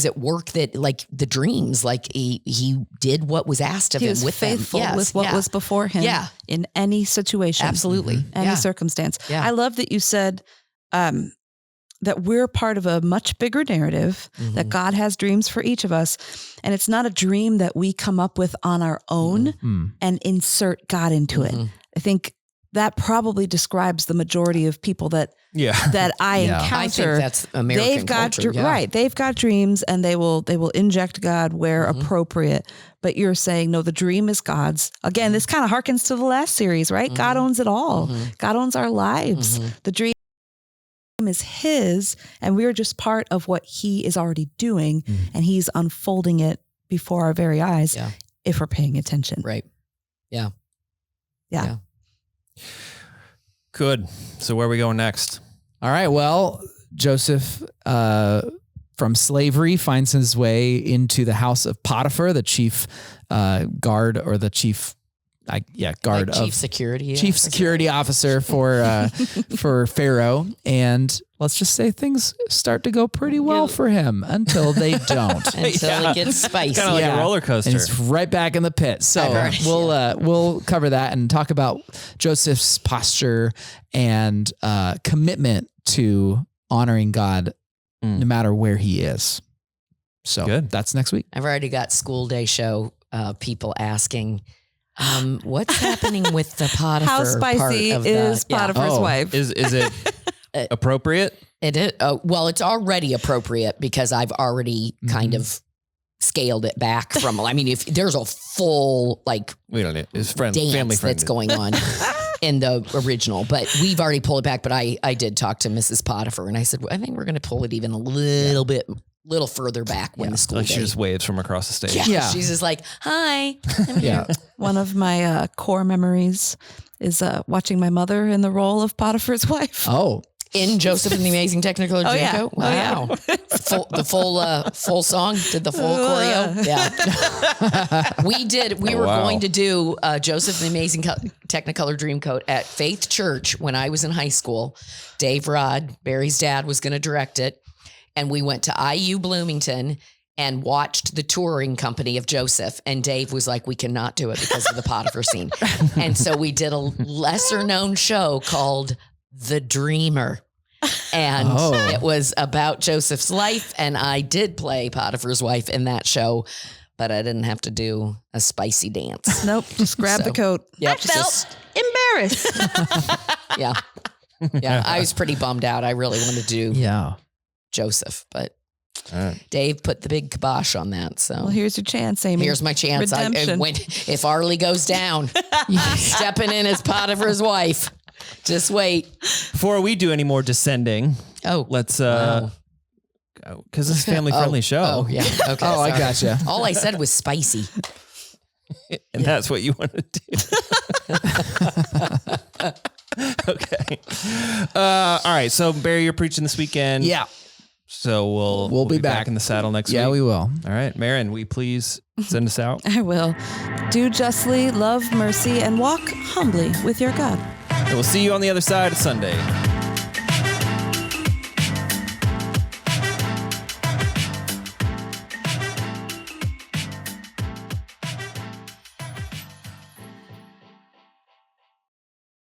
at work that like the dreams, like he did what was asked of him with faithful them. with what was before him in any situation. Absolutely. Any circumstance. Yeah. I love that you said, that we're part of a much bigger narrative, that God has dreams for each of us. And it's not a dream that we come up with on our own and insert God into it. I think that probably describes the majority of people that I encounter. I think that's American culture. Right. They've got dreams and they will inject God where appropriate. But you're saying, no, the dream is God's. Again, this kind of harkens to the last series, right? God owns it all. God owns our lives. The dream is his, and we're just part of what he is already doing, and he's unfolding it before our very eyes if we're paying attention. Right. Yeah. Good. So where are we going next? All right. Well, Joseph, from slavery finds his way into the house of Potiphar, the chief guard or the chief guard chief security officer for Pharaoh. And let's just say things start to go pretty well for him until they don't. Until it gets spicy. Kind of like a roller coaster. And he's right back in the pit. So we'll cover that and talk about Joseph's posture and commitment to honoring God no matter where he is. So that's next week. I've already got school day show people asking, what's happening with the Potiphar? How spicy is Potiphar's wife? Is it appropriate? It is. Well, it's already appropriate because I've already kind of scaled it back from. I mean, if there's a full we don't need his friend, dance family friend that's going on in the original, but we've already pulled it back. But I did talk to Mrs. Potiphar and I said, I think we're going to pull it even a little further back when the school day. She just waves from across the stage. Yeah. She's just like, hi, I'm here. One of my core memories is watching my mother in the role of Potiphar's wife. Oh. In Joseph and the Amazing Technicolor Dreamcoat? Wow. The full song? Did the full choreo? Yeah. We were going to do Joseph and the Amazing Technicolor Dreamcoat at Faith Church when I was in high school. Dave Rod, Barry's dad, was going to direct it. And we went to IU Bloomington and watched the touring company of Joseph. And Dave was like, we cannot do it because of the Potiphar scene. And so we did a lesser known show called The Dreamer. And it was about Joseph's life. And I did play Potiphar's wife in that show, but I didn't have to do a spicy dance. Nope. Just grab the coat. Yep, I felt embarrassed. Yeah. I was pretty bummed out. I really wanted to do Joseph, but Dave put the big kibosh on that. So here's your chance, Amy. Here's my chance. If Arlie goes down, stepping in as Potiphar's wife. Just wait. Before we do any more descending, let's because this is a family friendly show. Oh yeah. Okay. I gotcha. All I said was spicy. And that's what you want to do. Okay. All right. So Barry, you're preaching this weekend. Yeah. So we'll be back in the saddle next week. Yeah, we will. All right. Marin, will you please send us out? I will. Do justly, love mercy, and walk humbly with your God. And we'll see you on the other side of Sunday.